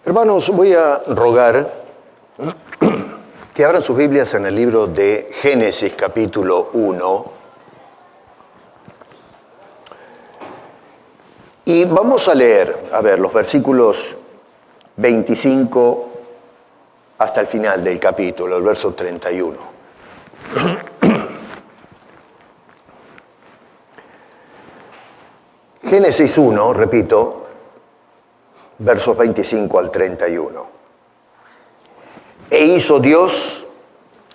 Hermanos, voy a rogar que abran sus Biblias en el libro de Génesis, capítulo 1. Y vamos a leer, los versículos 25 hasta el final del capítulo, el verso 31. Génesis 1, repito, versos 25 al 31. E hizo Dios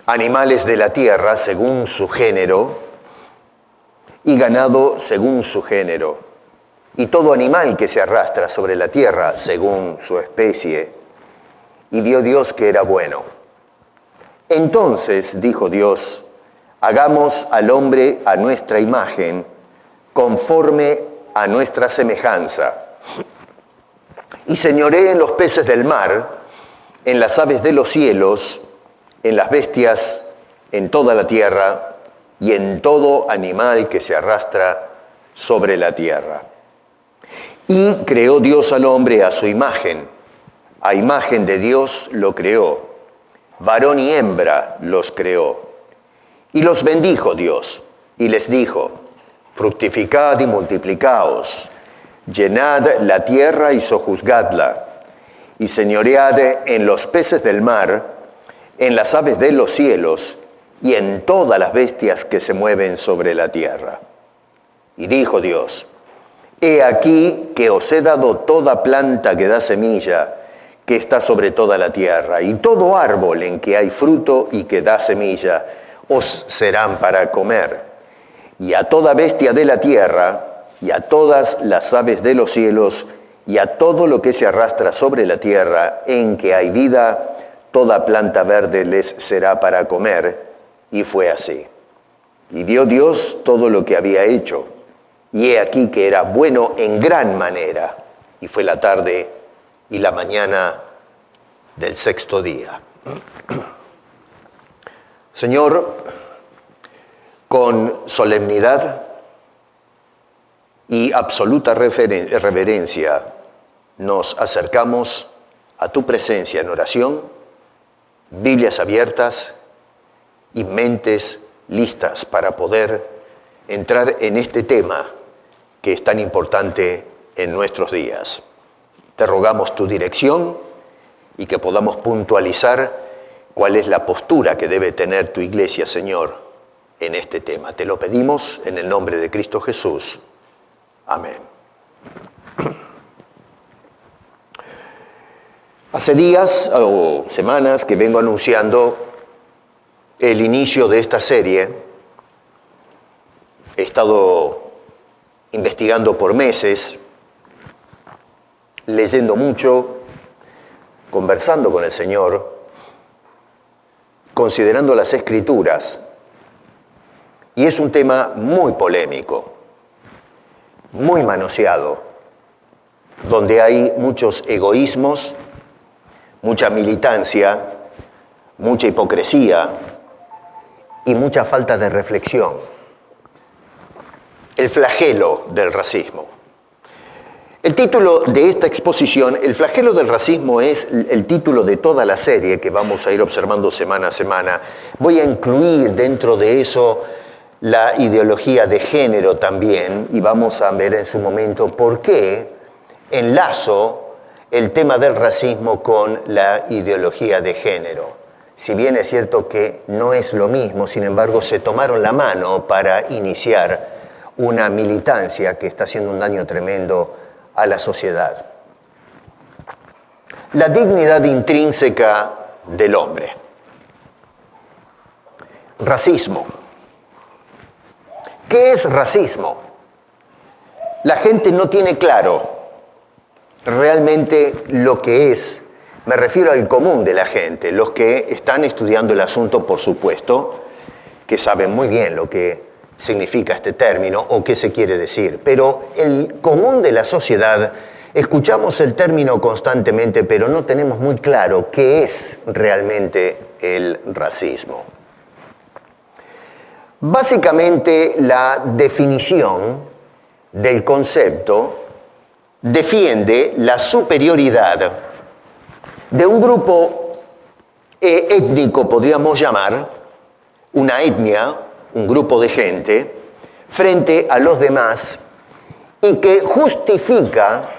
animales de la tierra según su género, y ganado según su género, y todo animal que se arrastra sobre la tierra según su especie. Y vio Dios que era bueno. Entonces dijo Dios: hagamos al hombre a nuestra imagen, conforme a nuestra semejanza, y señoree en los peces del mar, en las aves de los cielos, en las bestias, en toda la tierra, y en todo animal que se arrastra sobre la tierra. Y creó Dios al hombre a su imagen. A imagen de Dios lo creó. Varón y hembra los creó. Y los bendijo Dios, y les dijo: fructificad y multiplicaos, llenad la tierra y sojuzgadla, y señoread en los peces del mar, en las aves de los cielos, y en todas las bestias que se mueven sobre la tierra. Y dijo Dios: he aquí que os he dado toda planta que da semilla, que está sobre toda la tierra, y todo árbol en que hay fruto y que da semilla, os serán para comer. Y a toda bestia de la tierra, y a todas las aves de los cielos, y a todo lo que se arrastra sobre la tierra en que hay vida, toda planta verde les será para comer. Y fue así. Y vio Dios todo lo que había hecho, y he aquí que era bueno en gran manera. Y fue la tarde y la mañana del sexto día. Señor, con solemnidad y absoluta reverencia nos acercamos a tu presencia en oración, Biblias abiertas y mentes listas para poder entrar en este tema que es tan importante en nuestros días. Te rogamos tu dirección y que podamos puntualizar cuál es la postura que debe tener tu iglesia, Señor, en este tema. Te lo pedimos en el nombre de Cristo Jesús. Amén. Hace días o semanas que vengo anunciando el inicio de esta serie. He estado investigando por meses, leyendo mucho, conversando con el Señor, considerando las Escrituras. Y es un tema muy polémico, muy manoseado, donde hay muchos egoísmos, mucha militancia, mucha hipocresía y mucha falta de reflexión. El flagelo del racismo. El título de esta exposición, El flagelo del racismo, es el título de toda la serie que vamos a ir observando semana a semana. Voy a incluir dentro de eso la ideología de género también, y vamos a ver en su momento por qué enlazo el tema del racismo con la ideología de género. Si bien es cierto que no es lo mismo, sin embargo se tomaron la mano para iniciar una militancia que está haciendo un daño tremendo a la sociedad. La dignidad intrínseca del hombre. Racismo. ¿Qué es racismo? La gente no tiene claro realmente lo que es. Me refiero al común de la gente, los que están estudiando el asunto, por supuesto, que saben muy bien lo que significa este término o qué se quiere decir. Pero el común de la sociedad, escuchamos el término constantemente, pero no tenemos muy claro qué es realmente el racismo. Básicamente, la definición del concepto defiende la superioridad de un grupo étnico, podríamos llamar, una etnia, un grupo de gente, frente a los demás, y que justifica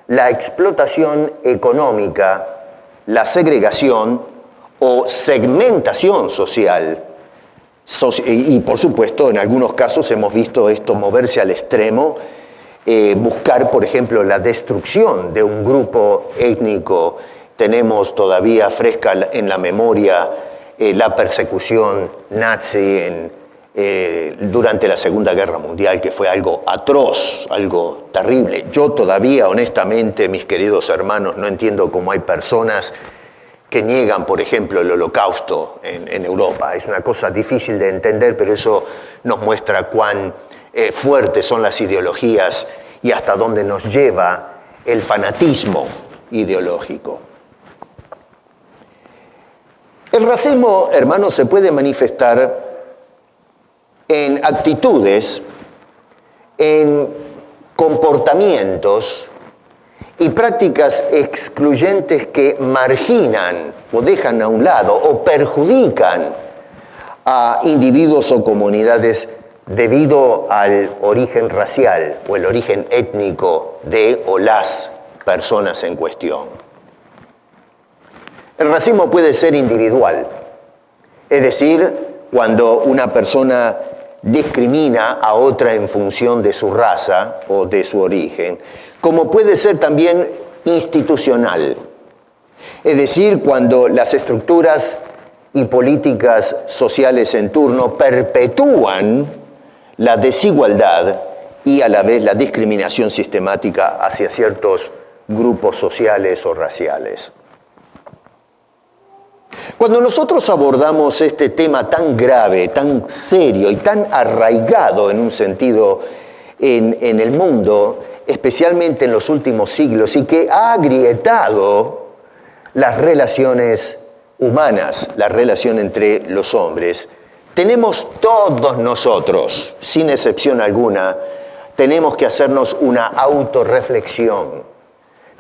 la explotación económica, la segregación o segmentación social. Y por supuesto, en algunos casos hemos visto esto moverse al extremo, buscar, por ejemplo, la destrucción de un grupo étnico. Tenemos todavía fresca en la memoria la persecución nazi durante la Segunda Guerra Mundial, que fue algo atroz, algo terrible. Yo todavía, honestamente, mis queridos hermanos, no entiendo cómo hay personas que niegan, por ejemplo, el Holocausto en Europa. Es una cosa difícil de entender, pero eso nos muestra cuán fuertes son las ideologías y hasta dónde nos lleva el fanatismo ideológico. El racismo, hermanos, se puede manifestar en actitudes, en comportamientos y prácticas excluyentes que marginan o dejan a un lado o perjudican a individuos o comunidades debido al origen racial o el origen étnico de o las personas en cuestión. El racismo puede ser individual, es decir, cuando una persona discrimina a otra en función de su raza o de su origen, como puede ser también institucional, es decir, cuando las estructuras y políticas sociales en turno perpetúan la desigualdad y a la vez la discriminación sistemática hacia ciertos grupos sociales o raciales. Cuando nosotros abordamos este tema tan grave, tan serio y tan arraigado en un sentido en el mundo, especialmente en los últimos siglos, y que ha agrietado las relaciones humanas, la relación entre los hombres, tenemos todos nosotros, sin excepción alguna, tenemos que hacernos una autorreflexión.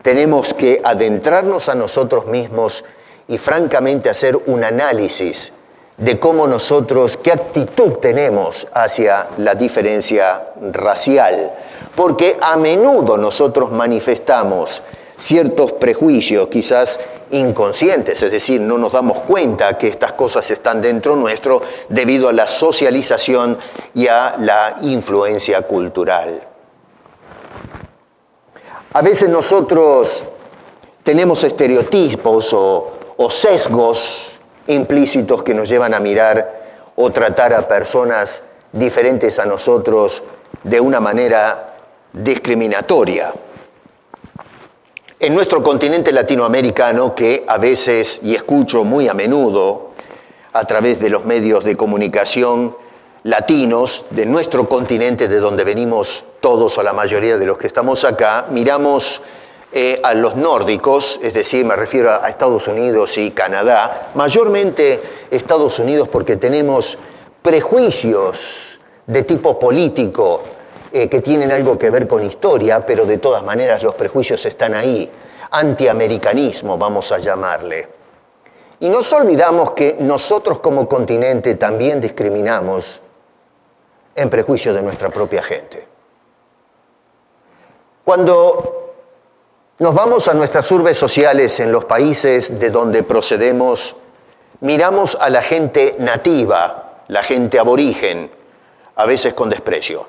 Tenemos que adentrarnos a nosotros mismos y francamente hacer un análisis de cómo nosotros, qué actitud tenemos hacia la diferencia racial. Porque a menudo nosotros manifestamos ciertos prejuicios, quizás inconscientes, es decir, no nos damos cuenta que estas cosas están dentro nuestro debido a la socialización y a la influencia cultural. A veces nosotros tenemos estereotipos o sesgos implícitos que nos llevan a mirar o tratar a personas diferentes a nosotros de una manera discriminatoria. En nuestro continente latinoamericano, que a veces, y escucho muy a menudo a través de los medios de comunicación latinos, de nuestro continente, de donde venimos todos o la mayoría de los que estamos acá, miramos a los nórdicos, es decir, me refiero a Estados Unidos y Canadá, mayormente Estados Unidos porque tenemos prejuicios de tipo político que tienen algo que ver con historia, pero de todas maneras los prejuicios están ahí, antiamericanismo vamos a llamarle. Y nos olvidamos que nosotros como continente también discriminamos en prejuicio de nuestra propia gente. Cuando nos vamos a nuestras urbes sociales en los países de donde procedemos, miramos a la gente nativa, la gente aborigen, a veces con desprecio.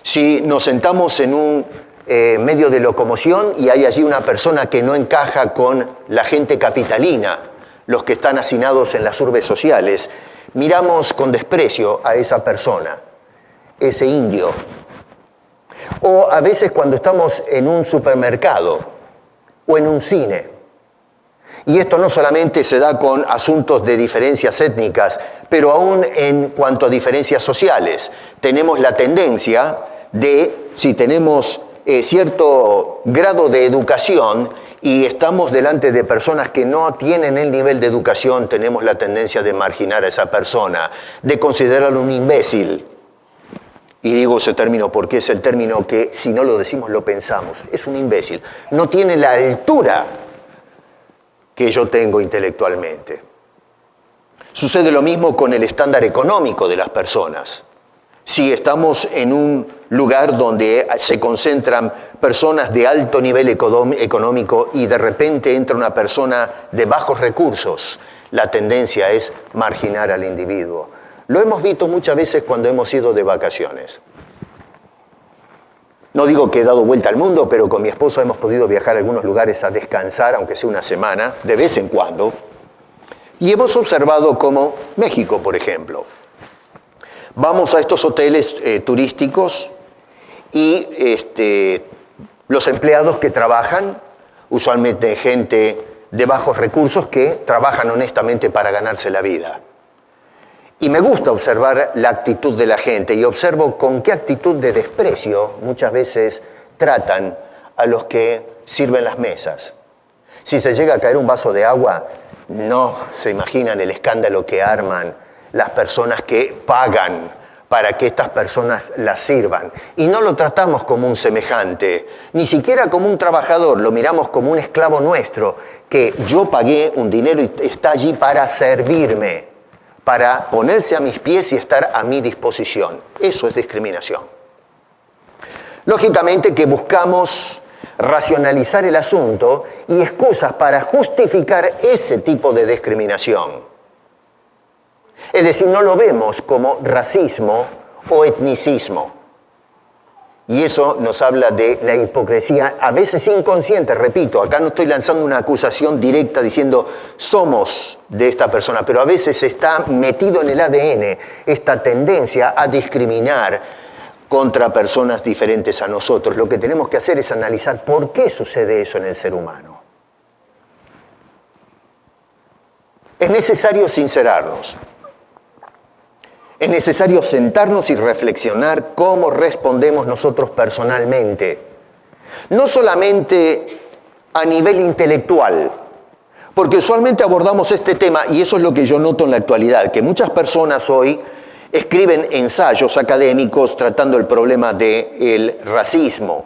Si nos sentamos en un medio de locomoción y hay allí una persona que no encaja con la gente capitalina, los que están hacinados en las urbes sociales, miramos con desprecio a esa persona. ese indio. O a veces cuando estamos en un supermercado o en un cine. Y esto no solamente se da con asuntos de diferencias étnicas, pero aún en cuanto a diferencias sociales. Tenemos la tendencia de, si tenemos cierto grado de educación y estamos delante de personas que no tienen el nivel de educación, tenemos la tendencia de marginar a esa persona, de considerarlo un imbécil. Y digo ese término porque es el término que, si no lo decimos, lo pensamos. Es un imbécil. No tiene la altura que yo tengo intelectualmente. Sucede lo mismo con el estándar económico de las personas. Si estamos en un lugar donde se concentran personas de alto nivel económico y de repente entra una persona de bajos recursos, la tendencia es marginar al individuo. Lo hemos visto muchas veces cuando hemos ido de vacaciones. No digo que he dado vuelta al mundo, pero con mi esposo hemos podido viajar a algunos lugares a descansar, aunque sea una semana, de vez en cuando. Y hemos observado como México, por ejemplo. Vamos a estos hoteles turísticos y los empleados que trabajan, usualmente gente de bajos recursos que trabajan honestamente para ganarse la vida. Y me gusta observar la actitud de la gente y observo con qué actitud de desprecio muchas veces tratan a los que sirven las mesas. Si se llega a caer un vaso de agua, no se imaginan el escándalo que arman las personas que pagan para que estas personas las sirvan. Y no lo tratamos como un semejante, ni siquiera como un trabajador, lo miramos como un esclavo nuestro, que yo pagué un dinero y está allí para servirme, para ponerse a mis pies y estar a mi disposición. Eso es discriminación. Lógicamente que buscamos racionalizar el asunto y excusas para justificar ese tipo de discriminación. Es decir, no lo vemos como racismo o etnicismo. Y eso nos habla de la hipocresía, a veces inconsciente, repito, acá no estoy lanzando una acusación directa diciendo somos de esta persona, pero a veces está metido en el ADN esta tendencia a discriminar contra personas diferentes a nosotros. Lo que tenemos que hacer es analizar por qué sucede eso en el ser humano. Es necesario sincerarnos. Es necesario sentarnos y reflexionar cómo respondemos nosotros personalmente. No solamente a nivel intelectual, porque usualmente abordamos este tema, y eso es lo que yo noto en la actualidad, que muchas personas hoy escriben ensayos académicos tratando el problema del racismo.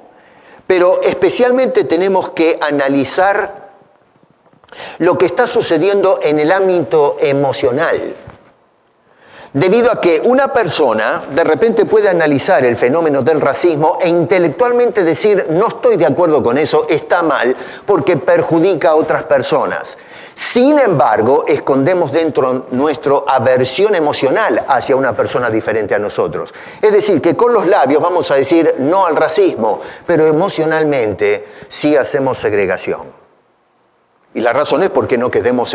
Pero especialmente tenemos que analizar lo que está sucediendo en el ámbito emocional. Debido a que una persona de repente puede analizar el fenómeno del racismo e intelectualmente decir, no estoy de acuerdo con eso, está mal, porque perjudica a otras personas. Sin embargo, escondemos dentro nuestra aversión emocional hacia una persona diferente a nosotros. Es decir, que con los labios vamos a decir no al racismo, pero emocionalmente sí hacemos segregación. Y la razón es porque no queremos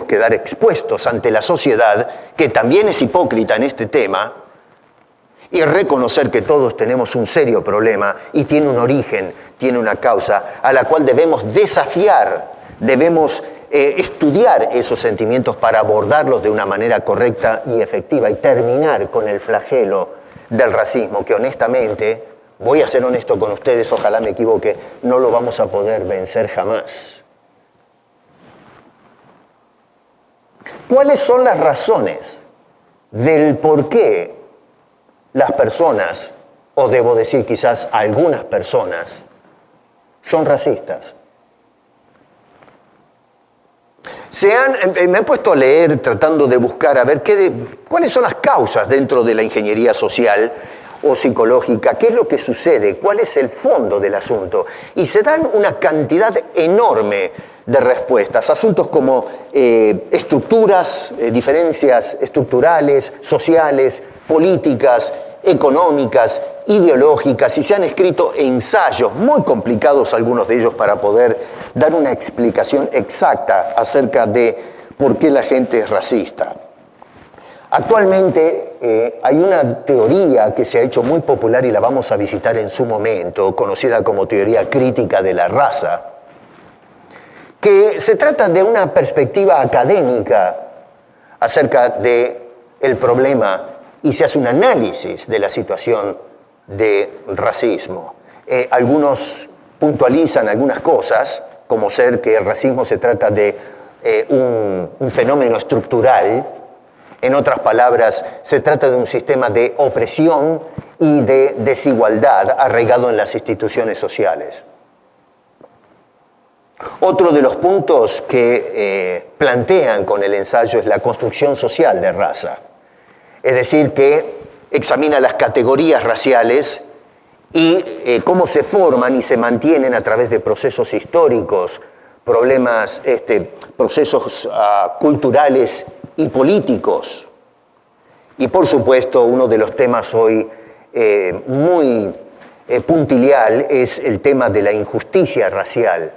quedar expuestos ante la sociedad, que también es hipócrita en este tema, y reconocer que todos tenemos un serio problema y tiene un origen, tiene una causa, a la cual debemos desafiar, debemos estudiar esos sentimientos para abordarlos de una manera correcta y efectiva y terminar con el flagelo del racismo, que honestamente, voy a ser honesto con ustedes, ojalá me equivoque, no lo vamos a poder vencer jamás. ¿Cuáles son las razones del por qué las personas, o debo decir quizás algunas personas, son racistas? Me he puesto a leer tratando de buscar a ver cuáles son las causas dentro de la ingeniería social o psicológica, qué es lo que sucede, cuál es el fondo del asunto. Y se dan una cantidad enorme de respuestas, asuntos como estructuras, diferencias estructurales, sociales, políticas, económicas, ideológicas, y se han escrito ensayos muy complicados, algunos de ellos, para poder dar una explicación exacta acerca de por qué la gente es racista. Actualmente hay una teoría que se ha hecho muy popular y la vamos a visitar en su momento, conocida como teoría crítica de la raza, que se trata de una perspectiva académica acerca del problema y se hace un análisis de la situación de racismo. Algunos puntualizan algunas cosas, como ser que el racismo se trata de un fenómeno estructural. En otras palabras, se trata de un sistema de opresión y de desigualdad arraigado en las instituciones sociales. Otro de los puntos que plantean con el ensayo es la construcción social de raza. Es decir, que examina las categorías raciales y cómo se forman y se mantienen a través de procesos históricos, procesos culturales y políticos. Y por supuesto, uno de los temas hoy muy puntilial es el tema de la injusticia racial.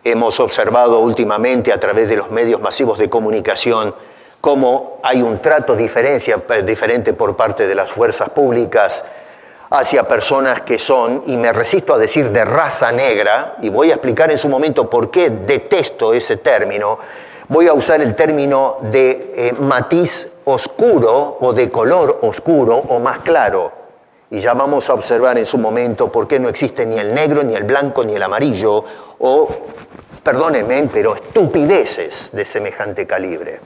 Hemos observado últimamente a través de los medios masivos de comunicación cómo hay un trato diferente por parte de las fuerzas públicas hacia personas que son, y me resisto a decir de raza negra, y voy a explicar en su momento por qué detesto ese término. Voy a usar el término de matiz oscuro o de color oscuro o más claro. Y ya vamos a observar en su momento por qué no existe ni el negro, ni el blanco, ni el amarillo, o, perdónenme, pero estupideces de semejante calibre.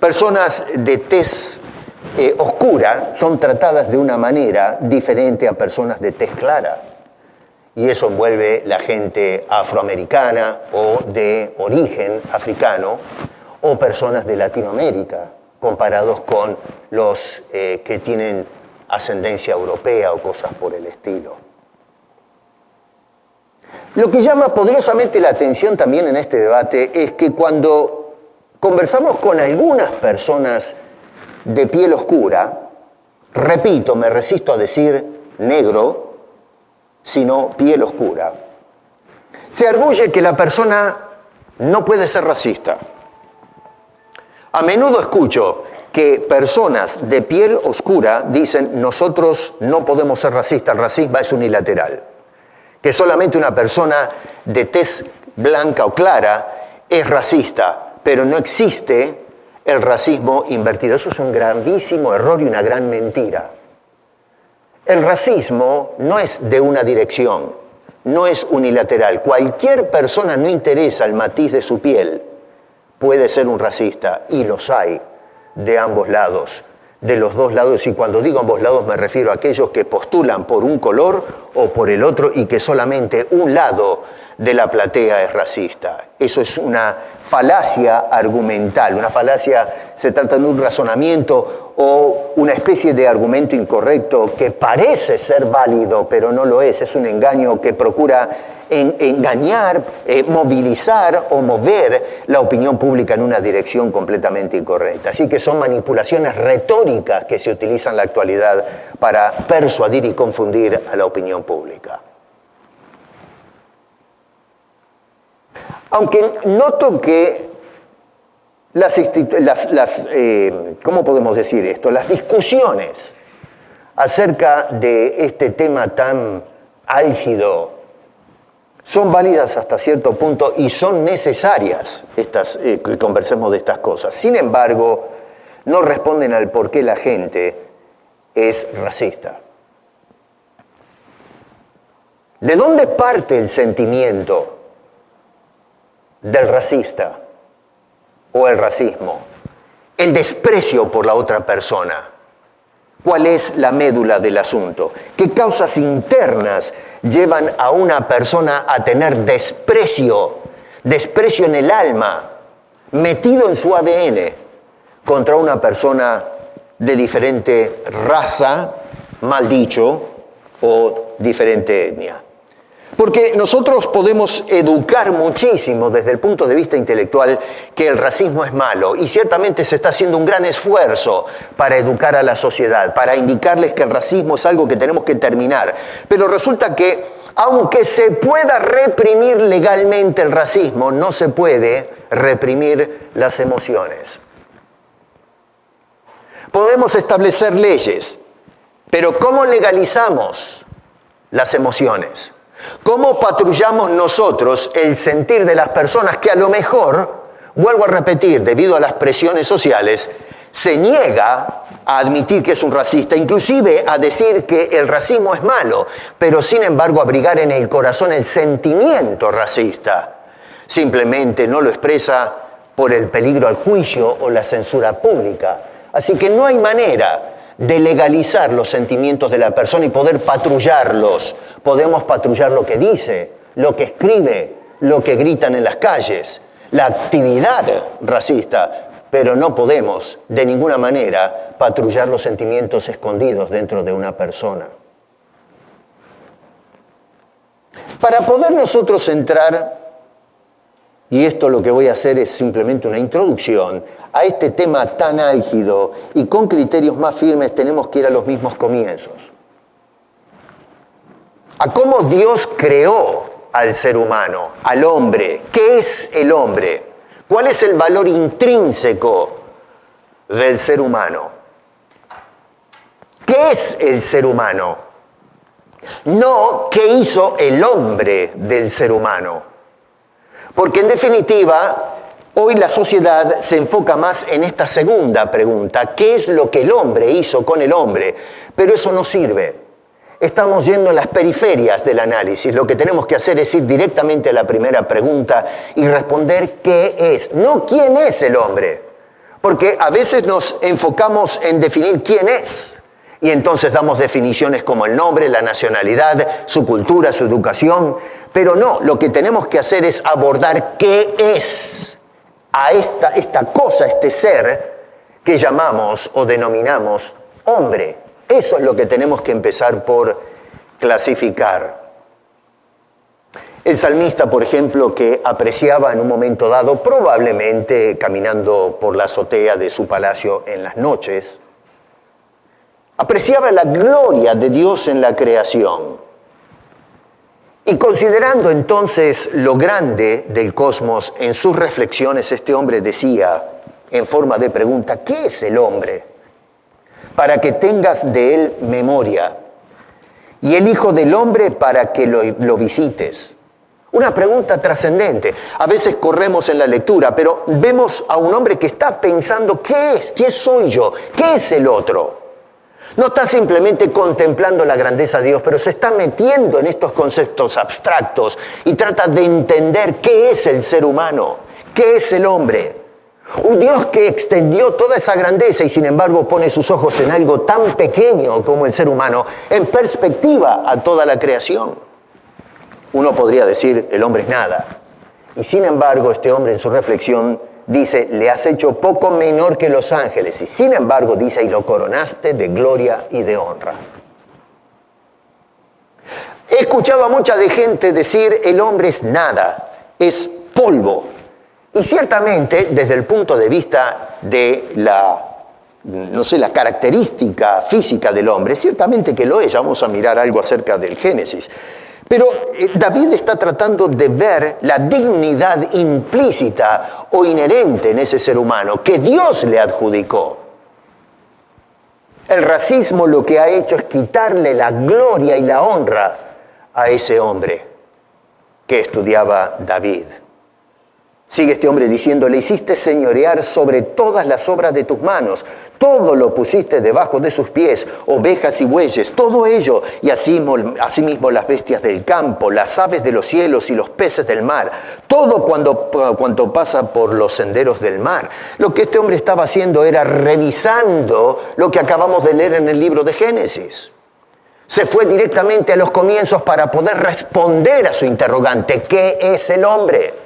Personas de tez oscura son tratadas de una manera diferente a personas de tez clara. Y eso envuelve la gente afroamericana o de origen africano o personas de Latinoamérica, comparados con los que tienen ascendencia europea o cosas por el estilo. Lo que llama poderosamente la atención también en este debate es que cuando conversamos con algunas personas de piel oscura, repito, me resisto a decir negro, sino piel oscura, se arguye que la persona no puede ser racista. A menudo escucho que personas de piel oscura dicen: nosotros no podemos ser racistas, el racismo es unilateral. Que solamente una persona de tez blanca o clara es racista, pero no existe el racismo invertido. Eso es un grandísimo error y una gran mentira. El racismo no es de una dirección, no es unilateral. Cualquier persona, no interesa el matiz de su piel, puede ser un racista, y los hay de ambos lados, de los dos lados, y cuando digo ambos lados me refiero a aquellos que postulan por un color o por el otro y que solamente un lado de la platea es racista. Eso es una falacia argumental, una falacia, se trata de un razonamiento o una especie de argumento incorrecto que parece ser válido, pero no lo es un engaño que procura engañar, movilizar o mover la opinión pública en una dirección completamente incorrecta. Así que son manipulaciones retóricas que se utilizan en la actualidad para persuadir y confundir a la opinión pública. Aunque noto que ¿cómo podemos decir esto? Las discusiones acerca de este tema tan álgido son válidas hasta cierto punto y son necesarias que conversemos de estas cosas. Sin embargo, no responden al por qué la gente es racista. ¿De dónde parte el sentimiento del racista o el racismo? El desprecio por la otra persona. ¿Cuál es la médula del asunto? ¿Qué causas internas llevan a una persona a tener desprecio en el alma, metido en su ADN, contra una persona de diferente raza, mal dicho, o diferente etnia? Porque nosotros podemos educar muchísimo desde el punto de vista intelectual que el racismo es malo, y ciertamente se está haciendo un gran esfuerzo para educar a la sociedad, para indicarles que el racismo es algo que tenemos que terminar. Pero resulta que, aunque se pueda reprimir legalmente el racismo, no se puede reprimir las emociones. Podemos establecer leyes, pero ¿cómo legalizamos las emociones? ¿Cómo patrullamos nosotros el sentir de las personas que a lo mejor, vuelvo a repetir, debido a las presiones sociales, se niega a admitir que es un racista, inclusive a decir que el racismo es malo, pero sin embargo abrigar en el corazón el sentimiento racista? Simplemente no lo expresa por el peligro al juicio o la censura pública. Así que no hay manera de legalizar los sentimientos de la persona y poder patrullarlos. Podemos patrullar lo que dice, lo que escribe, lo que gritan en las calles, la actividad racista, pero no podemos de ninguna manera patrullar los sentimientos escondidos dentro de una persona. Para poder nosotros entrar, y esto lo que voy a hacer es simplemente una introducción a este tema tan álgido y con criterios más firmes, tenemos que ir a los mismos comienzos. A cómo Dios creó al ser humano, al hombre. ¿Qué es el hombre? ¿Cuál es el valor intrínseco del ser humano? ¿Qué es el ser humano? No, ¿qué hizo el hombre del ser humano? Porque en definitiva, hoy la sociedad se enfoca más en esta segunda pregunta, ¿qué es lo que el hombre hizo con el hombre? Pero eso no sirve. Estamos yendo a las periferias del análisis. Lo que tenemos que hacer es ir directamente a la primera pregunta y responder qué es, no quién es el hombre. Porque a veces nos enfocamos en definir quién es. Y entonces damos definiciones como el nombre, la nacionalidad, su cultura, su educación. Pero no, lo que tenemos que hacer es abordar qué es a esta cosa, este ser que llamamos o denominamos hombre. Eso es lo que tenemos que empezar por clasificar. El salmista, por ejemplo, que apreciaba en un momento dado, probablemente caminando por la azotea de su palacio en las noches, apreciaba la gloria de Dios en la creación. Y considerando entonces lo grande del cosmos, en sus reflexiones este hombre decía, en forma de pregunta, ¿qué es el hombre? Para que tengas de él memoria, y el Hijo del Hombre para que lo visites. Una pregunta trascendente. A veces corremos en la lectura, pero vemos a un hombre que está pensando, ¿qué es? ¿Qué soy yo? ¿Qué es el otro? No está simplemente contemplando la grandeza de Dios, pero se está metiendo en estos conceptos abstractos y trata de entender qué es el ser humano, qué es el hombre. Un Dios que extendió toda esa grandeza y sin embargo pone sus ojos en algo tan pequeño como el ser humano, en perspectiva a toda la creación. Uno podría decir, el hombre es nada. Y sin embargo, este hombre en su reflexión dice, le has hecho poco menor que los ángeles. Y sin embargo, dice, y lo coronaste de gloria y de honra. He escuchado a mucha de gente decir, el hombre es nada, es polvo. Y ciertamente, desde el punto de vista de la característica física del hombre, ciertamente que lo es. Ya vamos a mirar algo acerca del Génesis. Pero David está tratando de ver la dignidad implícita o inherente en ese ser humano que Dios le adjudicó. El racismo lo que ha hecho es quitarle la gloria y la honra a ese hombre que estudiaba David. Sigue este hombre diciendo, le hiciste señorear sobre todas las obras de tus manos, todo lo pusiste debajo de sus pies, ovejas y bueyes, todo ello, y asimismo las bestias del campo, las aves de los cielos y los peces del mar, todo cuanto pasa por los senderos del mar. Lo que este hombre estaba haciendo era revisando lo que acabamos de leer en el libro de Génesis. Se fue directamente a los comienzos para poder responder a su interrogante, ¿qué es el hombre?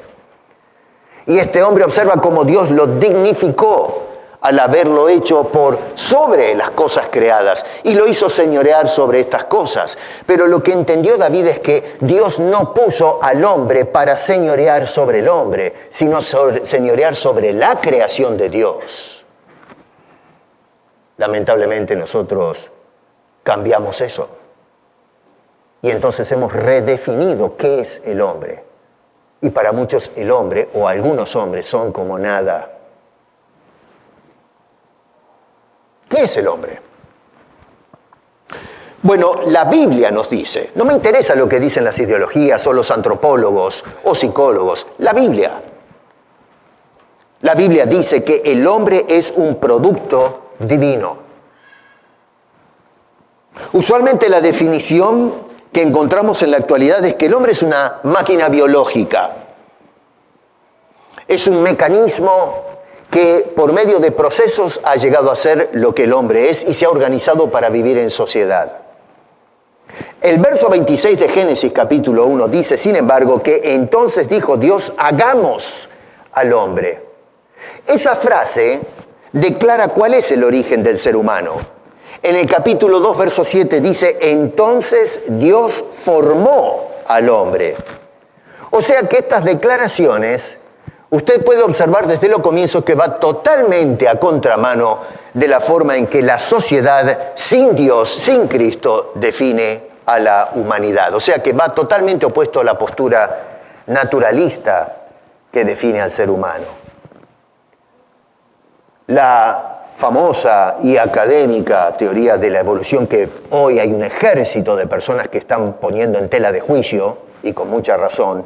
Y este hombre observa cómo Dios lo dignificó al haberlo hecho por sobre las cosas creadas y lo hizo señorear sobre estas cosas. Pero lo que entendió David es que Dios no puso al hombre para señorear sobre el hombre, sino señorear sobre la creación de Dios. Lamentablemente nosotros cambiamos eso. Y entonces hemos redefinido qué es el hombre. Y para muchos el hombre, o algunos hombres, son como nada. ¿Qué es el hombre? Bueno, la Biblia nos dice, no me interesa lo que dicen las ideologías o los antropólogos o psicólogos, la Biblia. La Biblia dice que el hombre es un producto divino. Usualmente la definición que encontramos en la actualidad es que el hombre es una máquina biológica. Es un mecanismo que por medio de procesos ha llegado a ser lo que el hombre es y se ha organizado para vivir en sociedad. El verso 26 de Génesis capítulo 1 dice, sin embargo, que entonces dijo Dios, hagamos al hombre. Esa frase declara cuál es el origen del ser humano. En el capítulo 2, verso 7 dice, entonces Dios formó al hombre. O sea que estas declaraciones, usted puede observar desde los comienzos que va totalmente a contramano de la forma en que la sociedad sin Dios, sin Cristo, define a la humanidad. O sea que va totalmente opuesto a la postura naturalista que define al ser humano. La famosa y académica teoría de la evolución, que hoy hay un ejército de personas que están poniendo en tela de juicio, y con mucha razón,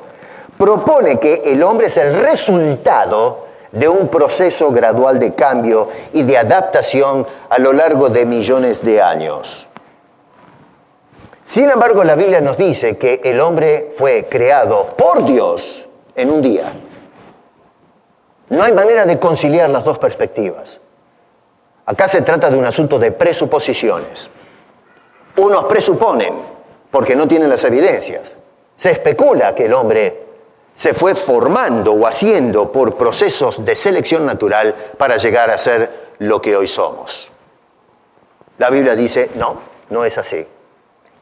propone que el hombre es el resultado de un proceso gradual de cambio y de adaptación a lo largo de millones de años. Sin embargo, la Biblia nos dice que el hombre fue creado por Dios en un día. No hay manera de conciliar las dos perspectivas. Acá se trata de un asunto de presuposiciones. Unos presuponen porque no tienen las evidencias. Se especula que el hombre se fue formando o haciendo por procesos de selección natural para llegar a ser lo que hoy somos. La Biblia dice, no, no es así.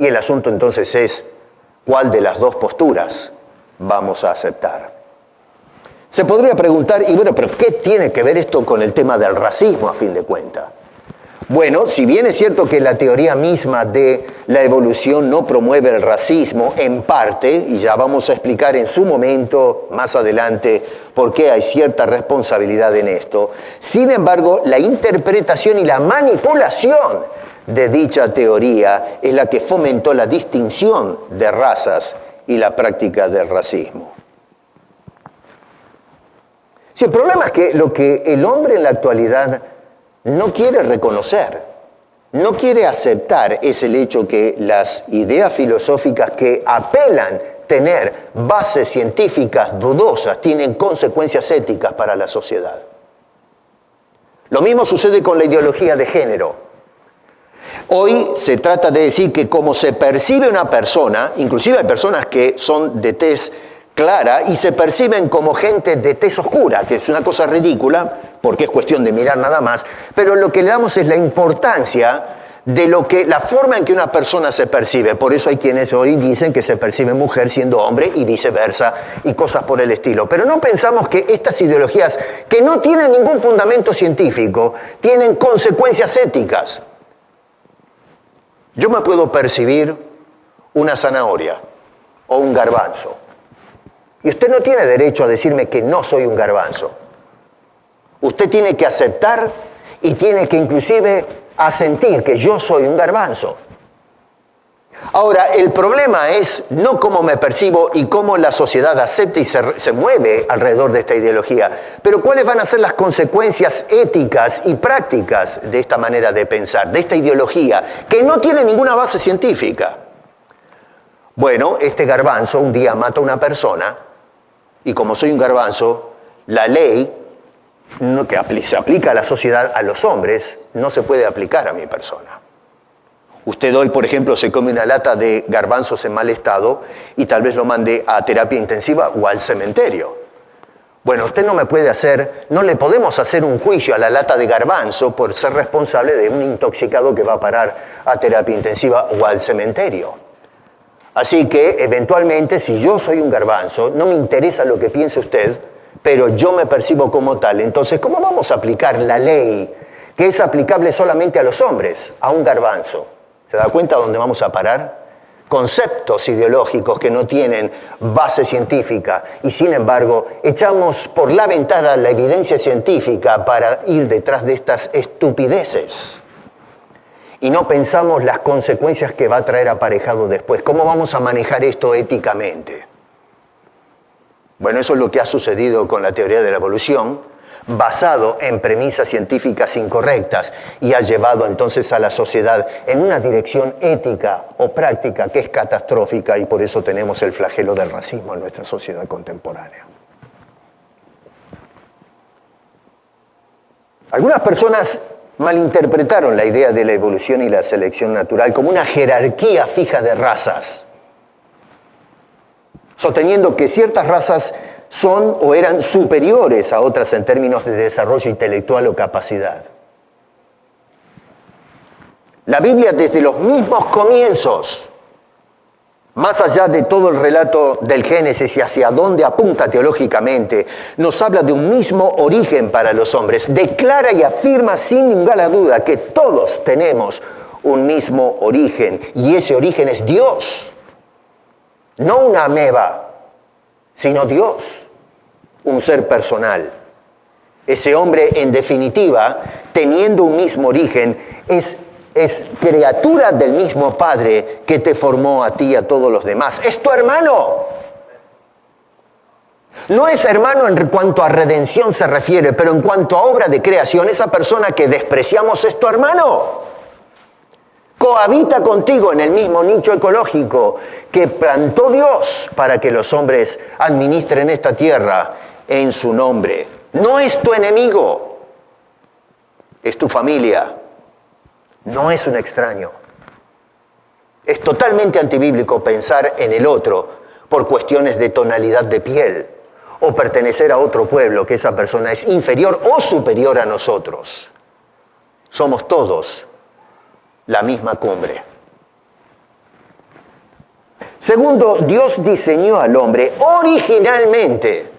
Y el asunto entonces es, ¿cuál de las dos posturas vamos a aceptar? Se podría preguntar, y bueno, ¿pero qué tiene que ver esto con el tema del racismo a fin de cuentas? Bueno, si bien es cierto que la teoría misma de la evolución no promueve el racismo en parte, y ya vamos a explicar en su momento, más adelante, por qué hay cierta responsabilidad en esto, sin embargo, la interpretación y la manipulación de dicha teoría es la que fomentó la distinción de razas y la práctica del racismo. Sí, el problema es que lo que el hombre en la actualidad no quiere reconocer, no quiere aceptar es el hecho que las ideas filosóficas que apelan tener bases científicas dudosas tienen consecuencias éticas para la sociedad. Lo mismo sucede con la ideología de género. Hoy se trata de decir que como se percibe una persona, inclusive hay personas que son de tez clara y se perciben como gente de tez oscura, que es una cosa ridícula, porque es cuestión de mirar nada más, pero lo que le damos es la importancia de la forma en que una persona se percibe. Por eso hay quienes hoy dicen que se percibe mujer siendo hombre y viceversa, y cosas por el estilo. Pero no pensamos que estas ideologías, que no tienen ningún fundamento científico, tienen consecuencias éticas. Yo me puedo percibir una zanahoria o un garbanzo. Y usted no tiene derecho a decirme que no soy un garbanzo. Usted tiene que aceptar y tiene que inclusive asentir que yo soy un garbanzo. Ahora, el problema es no cómo me percibo y cómo la sociedad acepta y se mueve alrededor de esta ideología, pero cuáles van a ser las consecuencias éticas y prácticas de esta manera de pensar, de esta ideología, que no tiene ninguna base científica. Bueno, este garbanzo un día mata a una persona y como soy un garbanzo, la ley que se aplica a la sociedad, a los hombres, no se puede aplicar a mi persona. Usted hoy, por ejemplo, se come una lata de garbanzos en mal estado y tal vez lo mande a terapia intensiva o al cementerio. Bueno, usted no le podemos hacer un juicio a la lata de garbanzo por ser responsable de un intoxicado que va a parar a terapia intensiva o al cementerio. Así que, eventualmente, si yo soy un garbanzo, no me interesa lo que piense usted, pero yo me percibo como tal. Entonces, ¿cómo vamos a aplicar la ley que es aplicable solamente a los hombres, a un garbanzo? ¿Se da cuenta a dónde vamos a parar? Conceptos ideológicos que no tienen base científica y, sin embargo, echamos por la ventana la evidencia científica para ir detrás de estas estupideces. y no pensamos las consecuencias que va a traer aparejado después. ¿Cómo vamos a manejar esto éticamente? Bueno, eso es lo que ha sucedido con la teoría de la evolución, basado en premisas científicas incorrectas, y ha llevado entonces a la sociedad en una dirección ética o práctica que es catastrófica, y por eso tenemos el flagelo del racismo en nuestra sociedad contemporánea. Algunas personas malinterpretaron la idea de la evolución y la selección natural como una jerarquía fija de razas, sosteniendo que ciertas razas son o eran superiores a otras en términos de desarrollo intelectual o capacidad. La Biblia, desde los mismos comienzos, más allá de todo el relato del Génesis y hacia dónde apunta teológicamente, nos habla de un mismo origen para los hombres. Declara y afirma sin ninguna duda que todos tenemos un mismo origen, y ese origen es Dios. No una ameba, sino Dios, un ser personal. Ese hombre, en definitiva, teniendo un mismo origen, es criatura del mismo Padre que te formó a ti y a todos los demás. Es tu hermano. No es hermano en cuanto a redención se refiere, pero en cuanto a obra de creación, esa persona que despreciamos es tu hermano. Cohabita contigo en el mismo nicho ecológico que plantó Dios para que los hombres administren esta tierra en su nombre. No es tu enemigo, es tu familia, no es un extraño. Es totalmente antibíblico pensar en el otro por cuestiones de tonalidad de piel o pertenecer a otro pueblo, que esa persona es inferior o superior a nosotros. Somos todos la misma cumbre. Segundo, Dios diseñó al hombre originalmente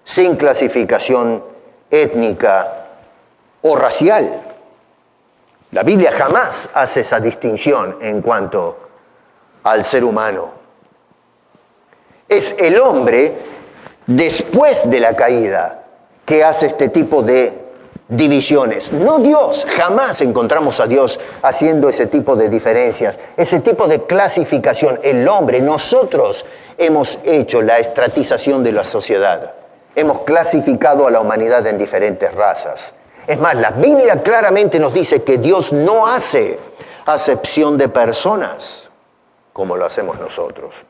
sin clasificación étnica o racial. La Biblia jamás hace esa distinción en cuanto al ser humano. Es el hombre, después de la caída, que hace este tipo de divisiones. No Dios. Jamás encontramos a Dios haciendo ese tipo de diferencias, ese tipo de clasificación. El hombre, nosotros hemos hecho la estratización de la sociedad. Hemos clasificado a la humanidad en diferentes razas. Es más, la Biblia claramente nos dice que Dios no hace acepción de personas como lo hacemos nosotros.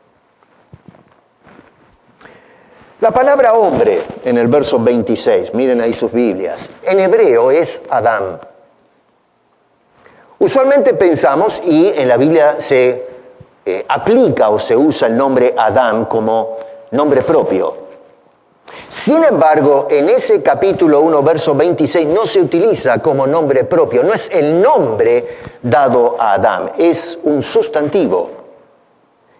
La palabra hombre en el verso 26, miren ahí sus Biblias, en hebreo es Adán. Usualmente pensamos, y en la Biblia se aplica o se usa el nombre Adán como nombre propio. Sin embargo, en ese capítulo 1, verso 26, no se utiliza como nombre propio, no es el nombre dado a Adán, es un sustantivo.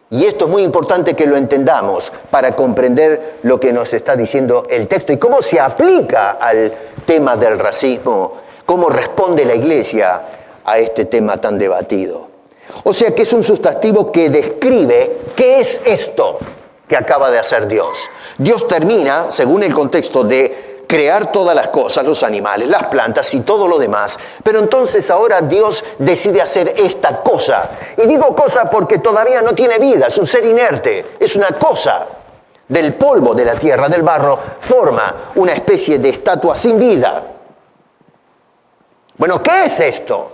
Y esto es muy importante que lo entendamos para comprender lo que nos está diciendo el texto y cómo se aplica al tema del racismo, cómo responde la Iglesia a este tema tan debatido. O sea que es un sustantivo que describe qué es esto que acaba de hacer Dios. Dios termina, según el contexto, de crear todas las cosas, los animales, las plantas y todo lo demás. Pero entonces ahora Dios decide hacer esta cosa. Y digo cosa porque todavía no tiene vida, es un ser inerte, es una cosa. Del polvo de la tierra, del barro, forma una especie de estatua sin vida. Bueno, ¿qué es esto?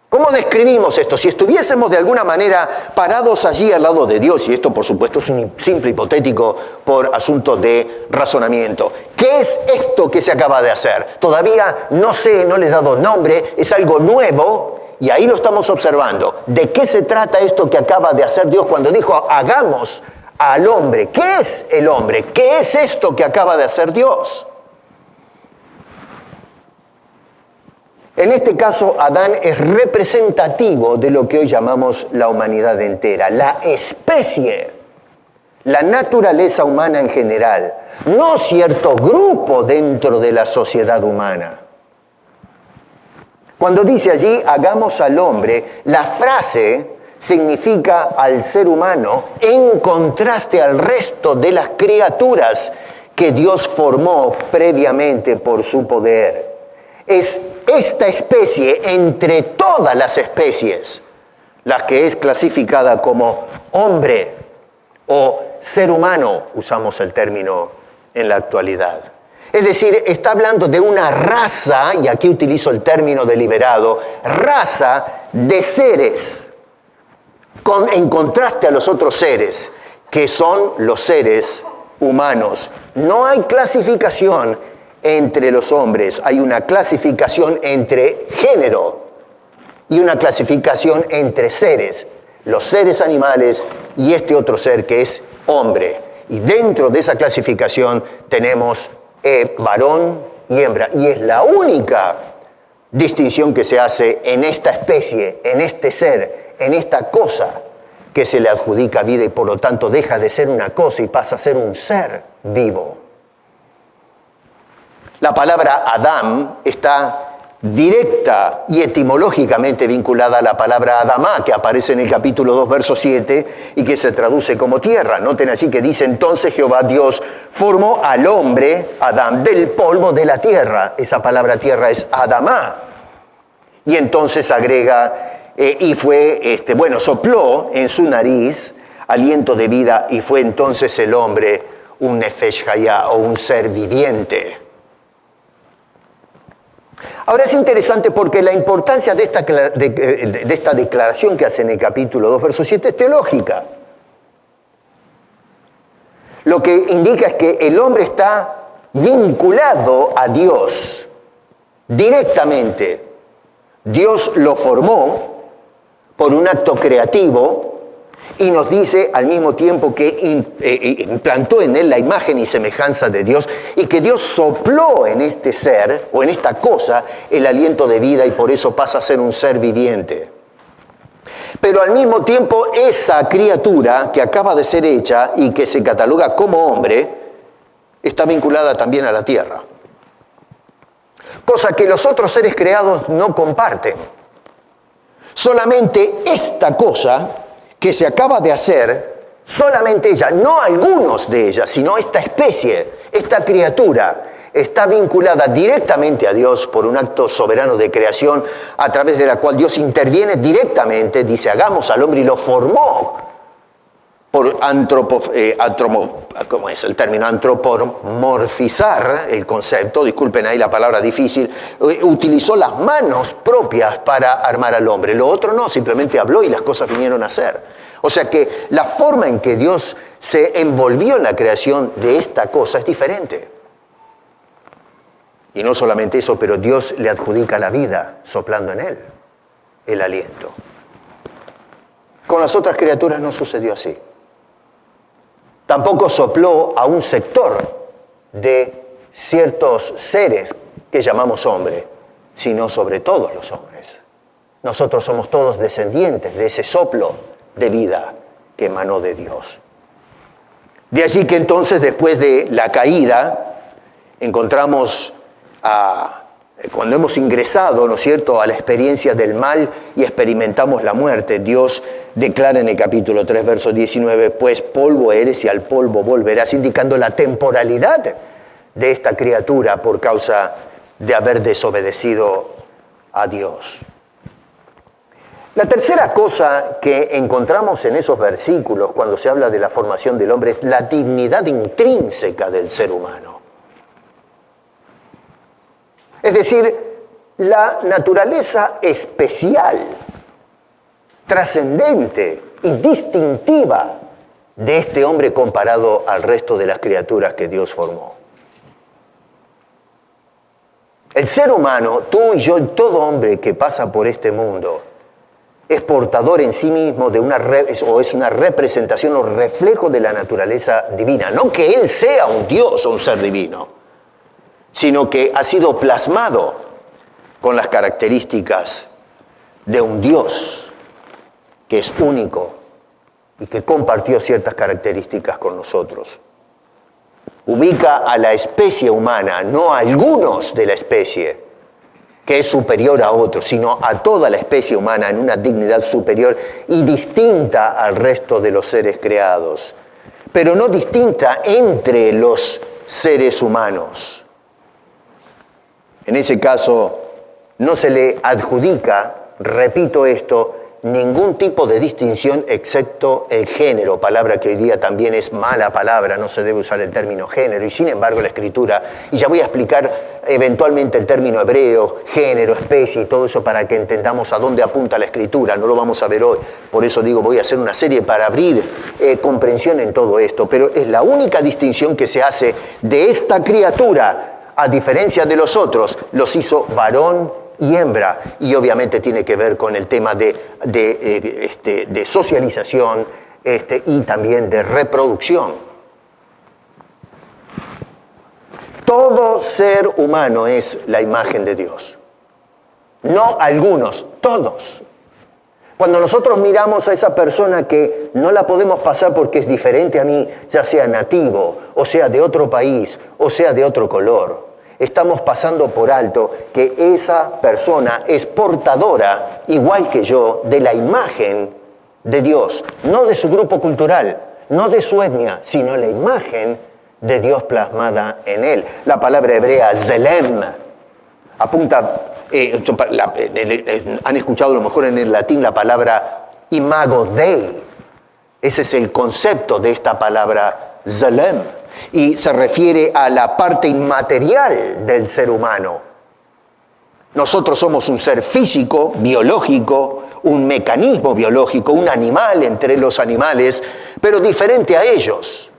¿Cómo describimos esto? Si estuviésemos de alguna manera parados allí al lado de Dios, y esto por supuesto es un simple hipotético por asunto de razonamiento. ¿Qué es esto que se acaba de hacer? Todavía no sé, no le he dado nombre, es algo nuevo y ahí lo estamos observando. ¿De qué se trata esto que acaba de hacer Dios cuando dijo hagamos al hombre? ¿Qué es el hombre? ¿Qué es esto que acaba de hacer Dios? En este caso, Adán es representativo de lo que hoy llamamos la humanidad entera, la especie, la naturaleza humana en general, no cierto grupo dentro de la sociedad humana. Cuando dice allí, hagamos al hombre, la frase significa al ser humano en contraste al resto de las criaturas que Dios formó previamente por su poder. Es esta especie entre todas las especies, la que es clasificada como hombre o ser humano, usamos el término en la actualidad. Es decir, está hablando de una raza, y aquí utilizo el término deliberado, raza de seres, en contraste a los otros seres, que son los seres humanos. No hay clasificación entre los hombres, hay una clasificación entre género y una clasificación entre seres, los seres animales y este otro ser que es hombre. Y dentro de esa clasificación tenemos varón y hembra. Y es la única distinción que se hace en esta especie, en este ser, en esta cosa que se le adjudica vida y por lo tanto deja de ser una cosa y pasa a ser un ser vivo. La palabra Adán está directa y etimológicamente vinculada a la palabra Adamá, que aparece en el capítulo 2, verso 7, y que se traduce como tierra. Noten allí que dice, entonces Jehová Dios formó al hombre, Adán, del polvo de la tierra. Esa palabra tierra es Adamá. Y entonces agrega, y fue, sopló en su nariz aliento de vida, y fue entonces el hombre un nefesh hayá, o un ser viviente. Ahora es interesante porque la importancia de esta declaración que hace en el capítulo 2, verso 7 es teológica. Lo que indica es que el hombre está vinculado a Dios directamente. Dios lo formó por un acto creativo y nos dice al mismo tiempo que implantó en él la imagen y semejanza de Dios y que Dios sopló en este ser o en esta cosa el aliento de vida y por eso pasa a ser un ser viviente. Pero al mismo tiempo esa criatura que acaba de ser hecha y que se cataloga como hombre está vinculada también a la tierra. Cosa que los otros seres creados no comparten. Solamente esta cosa que se acaba de hacer, solamente ella, no algunos de ellas, sino esta especie, esta criatura, está vinculada directamente a Dios por un acto soberano de creación a través de la cual Dios interviene directamente, dice, hagamos al hombre y lo formó por ¿cómo es el término? Antropomorfizar el concepto, disculpen ahí la palabra difícil, utilizó las manos propias para armar al hombre. Lo otro no, simplemente habló y las cosas vinieron a ser. O sea que la forma en que Dios se envolvió en la creación de esta cosa es diferente. Y no solamente eso, pero Dios le adjudica la vida soplando en él el aliento. Con las otras criaturas no sucedió así. Tampoco sopló a un sector de ciertos seres que llamamos hombre, sino sobre todos los hombres. Nosotros somos todos descendientes de ese soplo de vida que emanó de Dios. De allí que entonces, después de la caída, encontramos cuando hemos ingresado, ¿no es cierto?, a la experiencia del mal y experimentamos la muerte, Dios declara en el capítulo 3, verso 19, pues polvo eres y al polvo volverás, indicando la temporalidad de esta criatura por causa de haber desobedecido a Dios. La tercera cosa que encontramos en esos versículos cuando se habla de la formación del hombre es la dignidad intrínseca del ser humano. Es decir, la naturaleza especial, trascendente y distintiva de este hombre comparado al resto de las criaturas que Dios formó. El ser humano, tú y yo, todo hombre que pasa por este mundo, es portador en sí mismo de es una representación o reflejo de la naturaleza divina. No que él sea un Dios o un ser divino, sino que ha sido plasmado con las características de un Dios que es único y que compartió ciertas características con nosotros. Ubica a la especie humana, no a algunos de la especie, que es superior a otros, sino a toda la especie humana en una dignidad superior y distinta al resto de los seres creados, pero no distinta entre los seres humanos. En ese caso, no se le adjudica, repito esto, ningún tipo de distinción excepto el género, palabra que hoy día también es mala palabra, no se debe usar el término género, y sin embargo la Escritura, y ya voy a explicar eventualmente el término hebreo, género, especie y todo eso para que entendamos a dónde apunta la Escritura, no lo vamos a ver hoy, por eso digo voy a hacer una serie para abrir comprensión en todo esto, pero es la única distinción que se hace de esta criatura, a diferencia de los otros, los hizo varón y hembra, y obviamente tiene que ver con el tema de socialización y también de reproducción. Todo ser humano es la imagen de Dios. No algunos, todos. Cuando nosotros miramos a esa persona que no la podemos pasar porque es diferente a mí, ya sea nativo, o sea de otro país, o sea de otro color, estamos pasando por alto que esa persona es portadora, igual que yo, de la imagen de Dios. No de su grupo cultural, no de su etnia, sino la imagen de Dios plasmada en él. La palabra hebrea, zelem, apunta, han escuchado a lo mejor en el latín la palabra imago Dei. Ese es el concepto de esta palabra zelem. Y se refiere a la parte inmaterial del ser humano. Nosotros somos un ser físico, biológico, un mecanismo biológico, un animal entre los animales, pero diferente a ellos,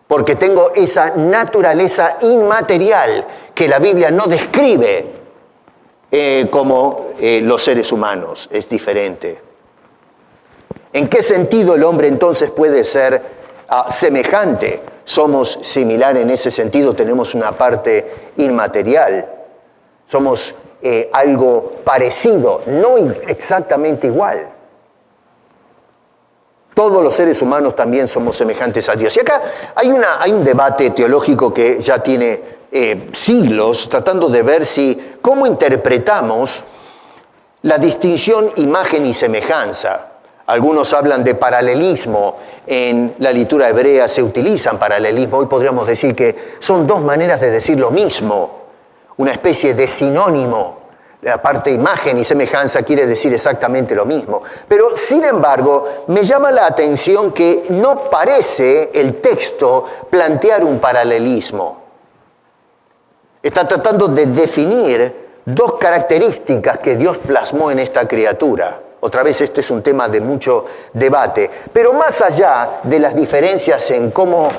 porque tengo esa naturaleza inmaterial que la Biblia no describe como los seres humanos, es diferente. ¿En qué sentido el hombre entonces puede ser semejante? Somos similar en ese sentido, tenemos una parte inmaterial, somos algo parecido, no exactamente igual. Todos los seres humanos también somos semejantes a Dios. Y acá hay un debate teológico que ya tiene siglos, tratando de ver cómo interpretamos la distinción imagen y semejanza. Algunos hablan de paralelismo, en la literatura hebrea se utilizan paralelismo, hoy podríamos decir que son dos maneras de decir lo mismo, una especie de sinónimo. La parte imagen y semejanza quiere decir exactamente lo mismo. Pero, sin embargo, me llama la atención que no parece el texto plantear un paralelismo. Está tratando de definir dos características que Dios plasmó en esta criatura. Otra vez, este es un tema de mucho debate, pero más allá de las diferencias en cómo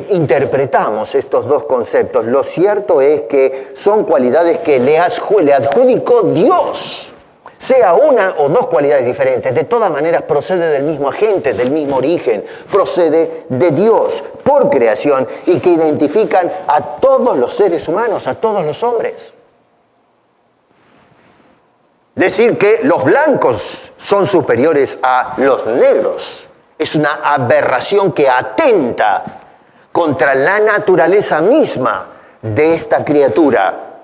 interpretamos estos dos conceptos, lo cierto es que son cualidades que le adjudicó Dios, sea una o dos cualidades diferentes. De todas maneras, procede del mismo agente, del mismo origen, procede de Dios por creación y que identifican a todos los seres humanos, a todos los hombres. Decir que los blancos son superiores a los negros es una aberración que atenta contra la naturaleza misma de esta criatura.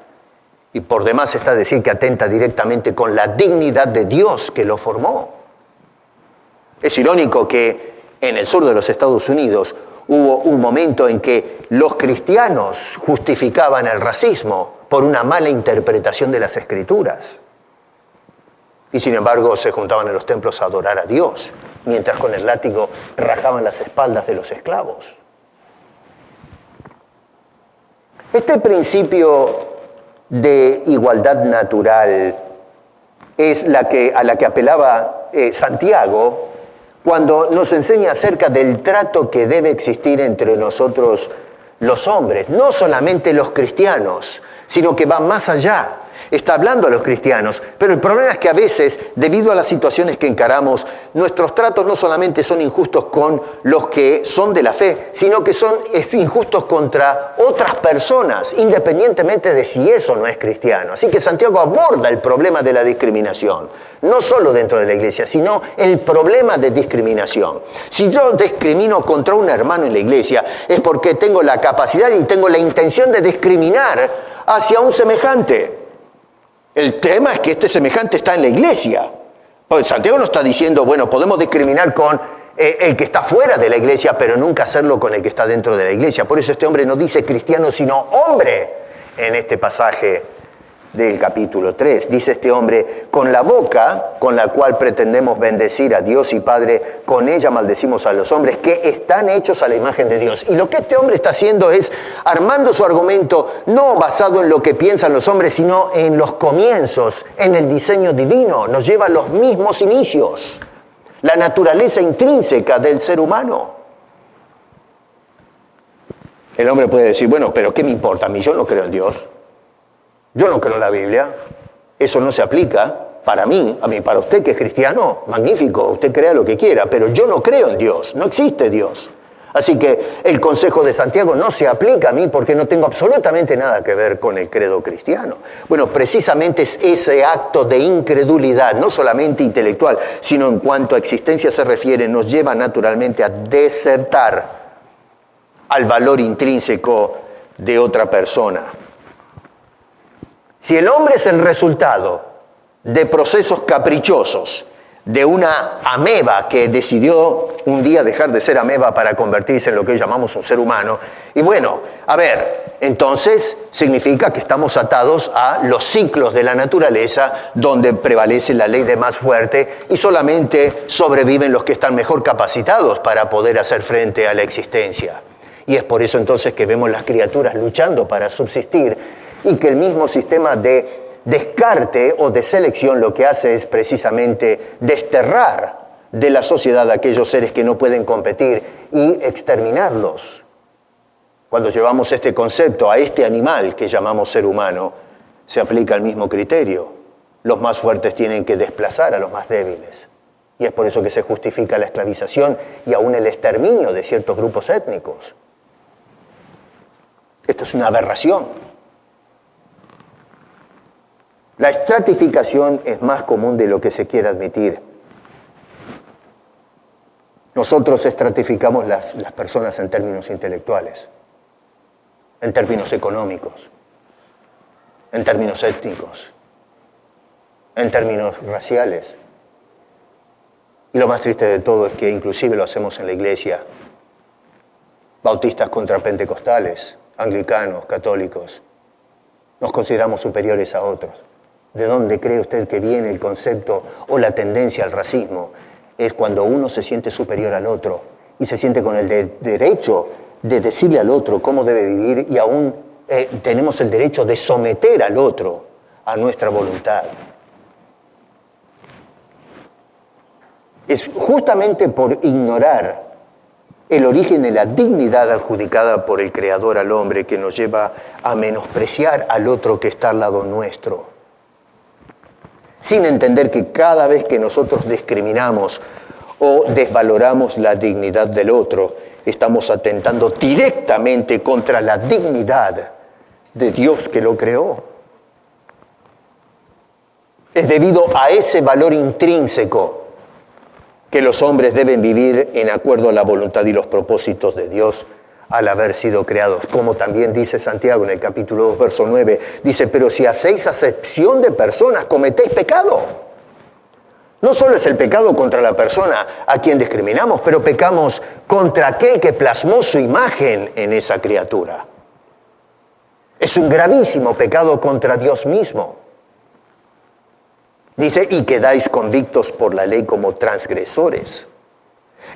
Y por demás está decir que atenta directamente con la dignidad de Dios que lo formó. Es irónico que en el sur de los Estados Unidos hubo un momento en que los cristianos justificaban el racismo por una mala interpretación de las Escrituras. Y sin embargo se juntaban en los templos a adorar a Dios, mientras con el látigo rajaban las espaldas de los esclavos. Este principio de igualdad natural es a la que apelaba Santiago cuando nos enseña acerca del trato que debe existir entre nosotros los hombres, no solamente los cristianos, sino que va más allá. Está hablando a los cristianos, pero el problema es que a veces, debido a las situaciones que encaramos, nuestros tratos no solamente son injustos con los que son de la fe, sino que son injustos contra otras personas, independientemente de si eso no es cristiano. Así que Santiago aborda el problema de la discriminación, no solo dentro de la iglesia, sino el problema de discriminación. Si yo discrimino contra un hermano en la iglesia, es porque tengo la capacidad y tengo la intención de discriminar hacia un semejante. El tema es que este semejante está en la iglesia. Pues Santiago no está diciendo, bueno, podemos discriminar con el que está fuera de la iglesia, pero nunca hacerlo con el que está dentro de la iglesia. Por eso este hombre no dice cristiano, sino hombre en este pasaje del capítulo 3. Dice este hombre, con la boca con la cual pretendemos bendecir a Dios y Padre, con ella maldecimos a los hombres que están hechos a la imagen de Dios. Y lo que este hombre está haciendo es armando su argumento no basado en lo que piensan los hombres, sino en los comienzos, en el diseño divino. Nos lleva a los mismos inicios, la naturaleza intrínseca del ser humano. El hombre puede decir, bueno, pero ¿qué me importa a mí? Yo no creo en Dios. Yo no creo en la Biblia. Eso no se aplica para mí, para usted que es cristiano, magnífico, usted crea lo que quiera, pero yo no creo en Dios, no existe Dios. Así que el consejo de Santiago no se aplica a mí porque no tengo absolutamente nada que ver con el credo cristiano. Bueno, precisamente es ese acto de incredulidad, no solamente intelectual, sino en cuanto a existencia se refiere, nos lleva naturalmente a desertar al valor intrínseco de otra persona. Si el hombre es el resultado de procesos caprichosos, de una ameba que decidió un día dejar de ser ameba para convertirse en lo que hoy llamamos un ser humano, y bueno, a ver, entonces significa que estamos atados a los ciclos de la naturaleza donde prevalece la ley de más fuerte y solamente sobreviven los que están mejor capacitados para poder hacer frente a la existencia. Y es por eso entonces que vemos las criaturas luchando para subsistir y que el mismo sistema de descarte o de selección lo que hace es precisamente desterrar de la sociedad a aquellos seres que no pueden competir y exterminarlos. Cuando llevamos este concepto a este animal que llamamos ser humano, se aplica el mismo criterio. Los más fuertes tienen que desplazar a los más débiles. Y es por eso que se justifica la esclavización y aún el exterminio de ciertos grupos étnicos. Esto es una aberración. La estratificación es más común de lo que se quiere admitir. Nosotros estratificamos las personas en términos intelectuales, en términos económicos, en términos étnicos, en términos raciales. Y lo más triste de todo es que inclusive lo hacemos en la iglesia. Bautistas contra pentecostales, anglicanos, católicos. Nos consideramos superiores a otros. ¿De dónde cree usted que viene el concepto o la tendencia al racismo? Es cuando uno se siente superior al otro y se siente con el derecho de decirle al otro cómo debe vivir y aún tenemos el derecho de someter al otro a nuestra voluntad. Es justamente por ignorar el origen de la dignidad adjudicada por el Creador al hombre que nos lleva a menospreciar al otro que está al lado nuestro. Sin entender que cada vez que nosotros discriminamos o desvaloramos la dignidad del otro, estamos atentando directamente contra la dignidad de Dios que lo creó. Es debido a ese valor intrínseco que los hombres deben vivir en acuerdo a la voluntad y los propósitos de Dios al haber sido creados. Como también dice Santiago en el capítulo 2, verso 9, dice, pero si hacéis acepción de personas, cometéis pecado. No solo es el pecado contra la persona a quien discriminamos, pero pecamos contra aquel que plasmó su imagen en esa criatura. Es un gravísimo pecado contra Dios mismo. Dice, y quedáis convictos por la ley como transgresores.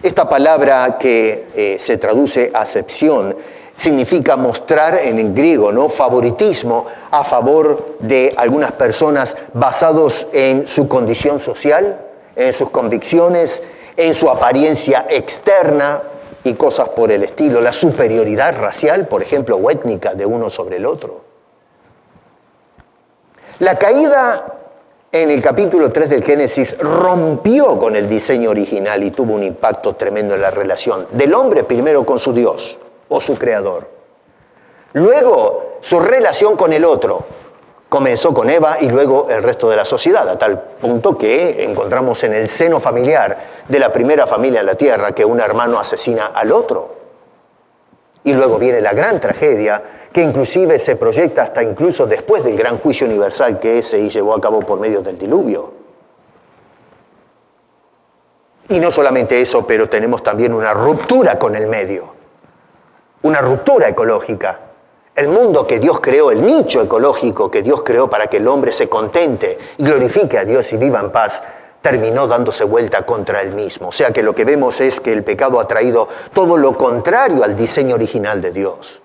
Esta palabra que se traduce acepción significa mostrar en el griego, ¿no?, favoritismo a favor de algunas personas basados en su condición social, en sus convicciones, en su apariencia externa y cosas por el estilo. La superioridad racial, por ejemplo, o étnica de uno sobre el otro. La caída en el capítulo 3 del Génesis rompió con el diseño original y tuvo un impacto tremendo en la relación del hombre primero con su Dios o su Creador. Luego, su relación con el otro comenzó con Eva y luego el resto de la sociedad, a tal punto que encontramos en el seno familiar de la primera familia en la tierra que un hermano asesina al otro. Y luego viene la gran tragedia que inclusive se proyecta hasta incluso después del gran juicio universal que se llevó a cabo por medio del diluvio. Y no solamente eso, pero tenemos también una ruptura con el medio, una ruptura ecológica, El mundo que Dios creó, el nicho ecológico que Dios creó para que el hombre se contente y glorifique a Dios y viva en paz, terminó dándose vuelta contra él mismo. O sea que lo que vemos es que el pecado ha traído todo lo contrario al diseño original de Dios.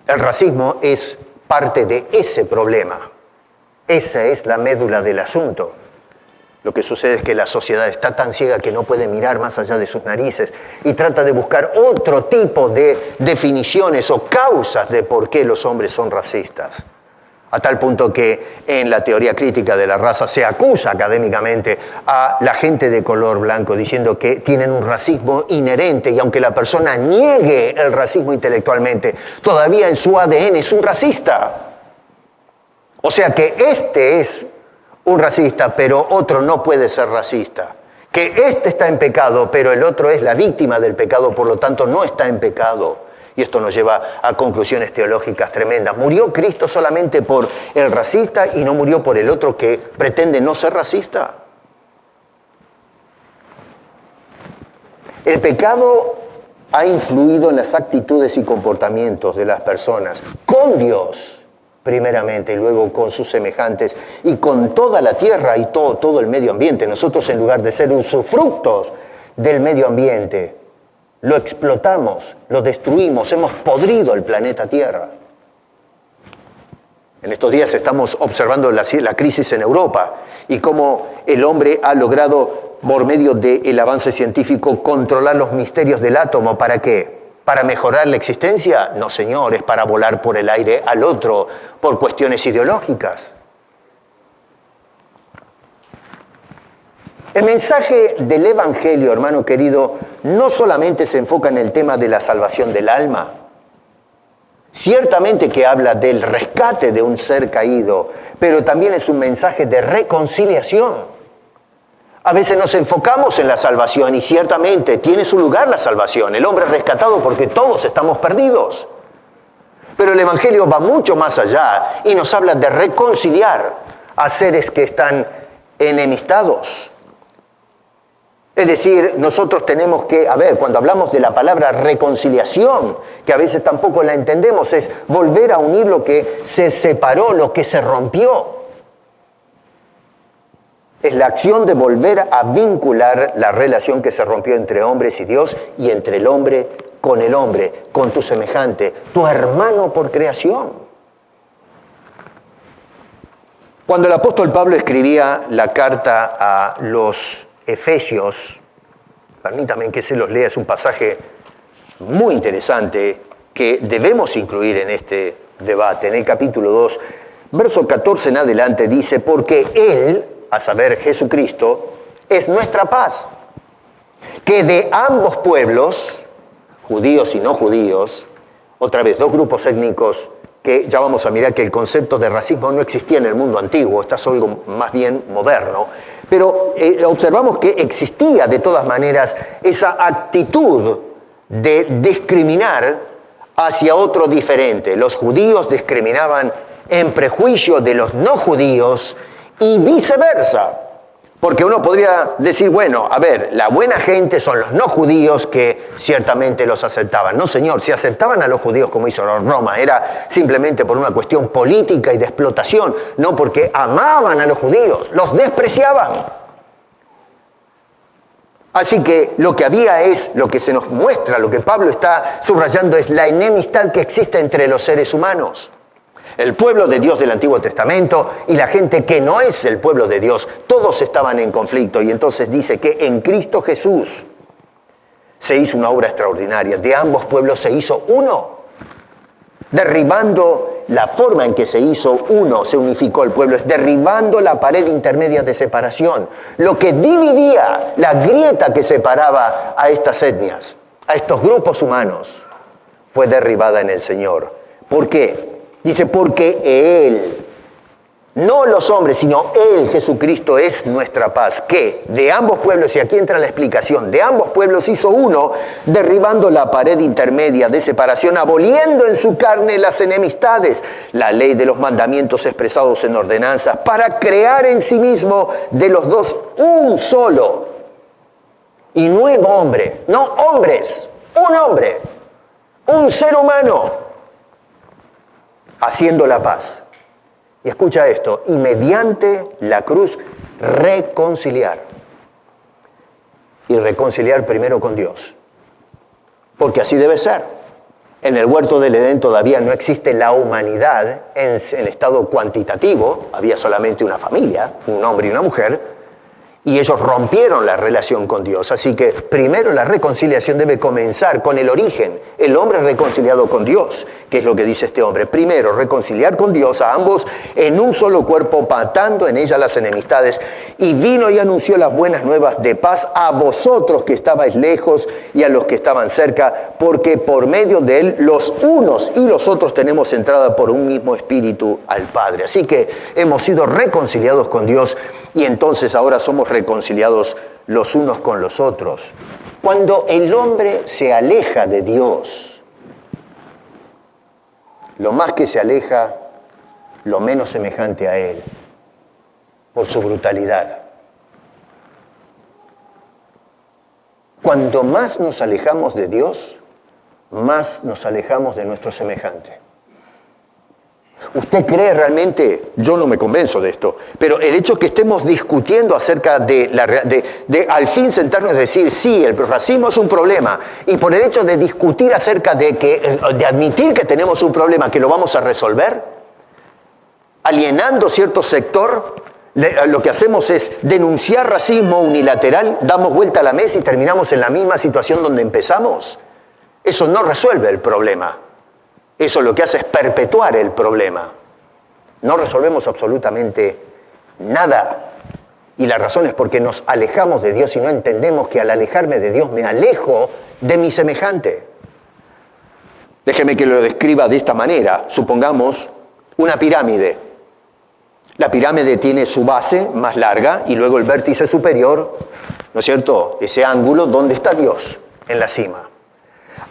El racismo es parte de ese problema. Esa es la médula del asunto. Lo que sucede es que la sociedad está tan ciega que no puede mirar más allá de sus narices y trata de buscar otro tipo de definiciones o causas de por qué los hombres son racistas. A tal punto que en la teoría crítica de la raza se acusa académicamente a la gente de color blanco diciendo que tienen un racismo inherente y aunque la persona niegue el racismo intelectualmente, todavía en su ADN es un racista. O sea que este es un racista, pero otro no puede ser racista. Que este está en pecado, pero el otro es la víctima del pecado, por lo tanto no está en pecado. Y esto nos lleva a conclusiones teológicas tremendas. ¿Murió Cristo solamente por el racista y no murió por el otro que pretende no ser racista? El pecado ha influido en las actitudes y comportamientos de las personas, con Dios primeramente y luego con sus semejantes y con toda la tierra y todo el medio ambiente. Nosotros, en lugar de ser usufructos del medio ambiente, lo explotamos, lo destruimos, hemos podrido el planeta Tierra. En estos días estamos observando la crisis en Europa y cómo el hombre ha logrado, por medio del avance científico, controlar los misterios del átomo. ¿Para qué? ¿Para mejorar la existencia? No, señor, es para volar por el aire al otro por cuestiones ideológicas. El mensaje del Evangelio, hermano querido, no solamente se enfoca en el tema de la salvación del alma. Ciertamente que habla del rescate de un ser caído, pero también es un mensaje de reconciliación. A veces nos enfocamos en la salvación y ciertamente tiene su lugar la salvación. El hombre es rescatado porque todos estamos perdidos. Pero el Evangelio va mucho más allá y nos habla de reconciliar a seres que están enemistados. Es decir, nosotros tenemos que, cuando hablamos de la palabra reconciliación, que a veces tampoco la entendemos, es volver a unir lo que se separó, lo que se rompió. Es la acción de volver a vincular la relación que se rompió entre hombres y Dios y entre el hombre, con tu semejante, tu hermano por creación. Cuando el apóstol Pablo escribía la carta a los Efesios, permítanme que se los lea, es un pasaje muy interesante que debemos incluir en este debate. En el capítulo 2, verso 14 en adelante dice, porque Él, a saber Jesucristo, es nuestra paz, que de ambos pueblos, judíos y no judíos, otra vez dos grupos étnicos que ya vamos a mirar que el concepto de racismo no existía en el mundo antiguo, esto es algo más bien moderno, pero observamos que existía de todas maneras esa actitud de discriminar hacia otro diferente. Los judíos discriminaban en prejuicio de los no judíos y viceversa. Porque uno podría decir, la buena gente son los no judíos que ciertamente los aceptaban. No, señor, si aceptaban a los judíos como hizo Roma, era simplemente por una cuestión política y de explotación, no porque amaban a los judíos, los despreciaban. Así que lo que había es, lo que se nos muestra, lo que Pablo está subrayando es la enemistad que existe entre los seres humanos. El pueblo de Dios del Antiguo Testamento y la gente que no es el pueblo de Dios, todos estaban en conflicto. Y entonces dice que en Cristo Jesús se hizo una obra extraordinaria. De ambos pueblos se hizo uno. Derribando la forma en que se hizo uno, se unificó el pueblo, es derribando la pared intermedia de separación. Lo que dividía, la grieta que separaba a estas etnias, a estos grupos humanos, fue derribada en el Señor. ¿Por qué? Dice, porque Él, no los hombres, sino Él, Jesucristo, es nuestra paz. Que de ambos pueblos, y aquí entra la explicación, de ambos pueblos hizo uno, derribando la pared intermedia de separación, aboliendo en su carne las enemistades, la ley de los mandamientos expresados en ordenanzas, para crear en sí mismo de los dos un solo y nuevo hombre, no hombres, un hombre. Un ser humano haciendo la paz. Y escucha esto, y mediante la cruz reconciliar. Y reconciliar primero con Dios. Porque así debe ser. En el huerto del Edén todavía no existe la humanidad en estado cuantitativo, había solamente una familia, un hombre y una mujer, y ellos rompieron la relación con Dios. Así que primero la reconciliación debe comenzar con el origen, el hombre reconciliado con Dios, que es lo que dice este hombre. Primero, reconciliar con Dios a ambos en un solo cuerpo, matando en ella las enemistades. Y vino y anunció las buenas nuevas de paz a vosotros que estabais lejos y a los que estaban cerca, porque por medio de él los unos y los otros tenemos entrada por un mismo espíritu al Padre. Así que hemos sido reconciliados con Dios y entonces ahora somos reconciliados los unos con los otros. Cuando el hombre se aleja de Dios, lo más que se aleja, lo menos semejante a Él, por su brutalidad. Cuanto más nos alejamos de Dios, más nos alejamos de nuestro semejante. ¿Usted cree realmente? Yo no me convenzo de esto, pero el hecho que estemos discutiendo acerca de al fin sentarnos y decir, sí, el racismo es un problema, y por el hecho de discutir acerca de admitir que tenemos un problema, que lo vamos a resolver, alienando cierto sector, lo que hacemos es denunciar racismo unilateral, damos vuelta a la mesa y terminamos en la misma situación donde empezamos. Eso no resuelve el problema. Eso lo que hace es perpetuar el problema. No resolvemos absolutamente nada. Y la razón es porque nos alejamos de Dios y no entendemos que al alejarme de Dios me alejo de mi semejante. Déjeme que lo describa de esta manera. Supongamos una pirámide. La pirámide tiene su base más larga y luego el vértice superior, ¿no es cierto? Ese ángulo donde está Dios, en la cima.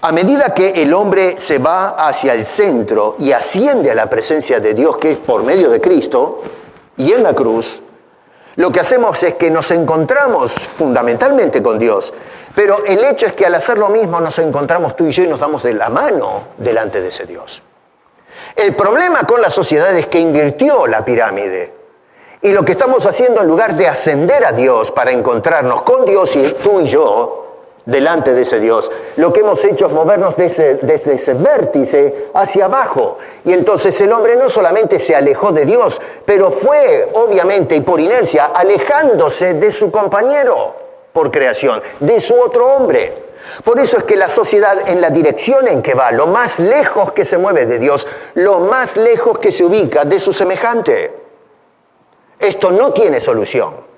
A medida que el hombre se va hacia el centro y asciende a la presencia de Dios, que es por medio de Cristo, y en la cruz, lo que hacemos es que nos encontramos fundamentalmente con Dios. Pero el hecho es que al hacer lo mismo nos encontramos tú y yo y nos damos de la mano delante de ese Dios. El problema con la sociedad es que invirtió la pirámide. Y lo que estamos haciendo en lugar de ascender a Dios para encontrarnos con Dios y tú y yo, delante de ese Dios, lo que hemos hecho es movernos desde ese vértice hacia abajo. Y entonces el hombre no solamente se alejó de Dios, pero fue, obviamente y por inercia, alejándose de su compañero por creación, de su otro hombre. Por eso es que la sociedad, en la dirección en que va, lo más lejos que se mueve de Dios, lo más lejos que se ubica de su semejante. Esto no tiene solución.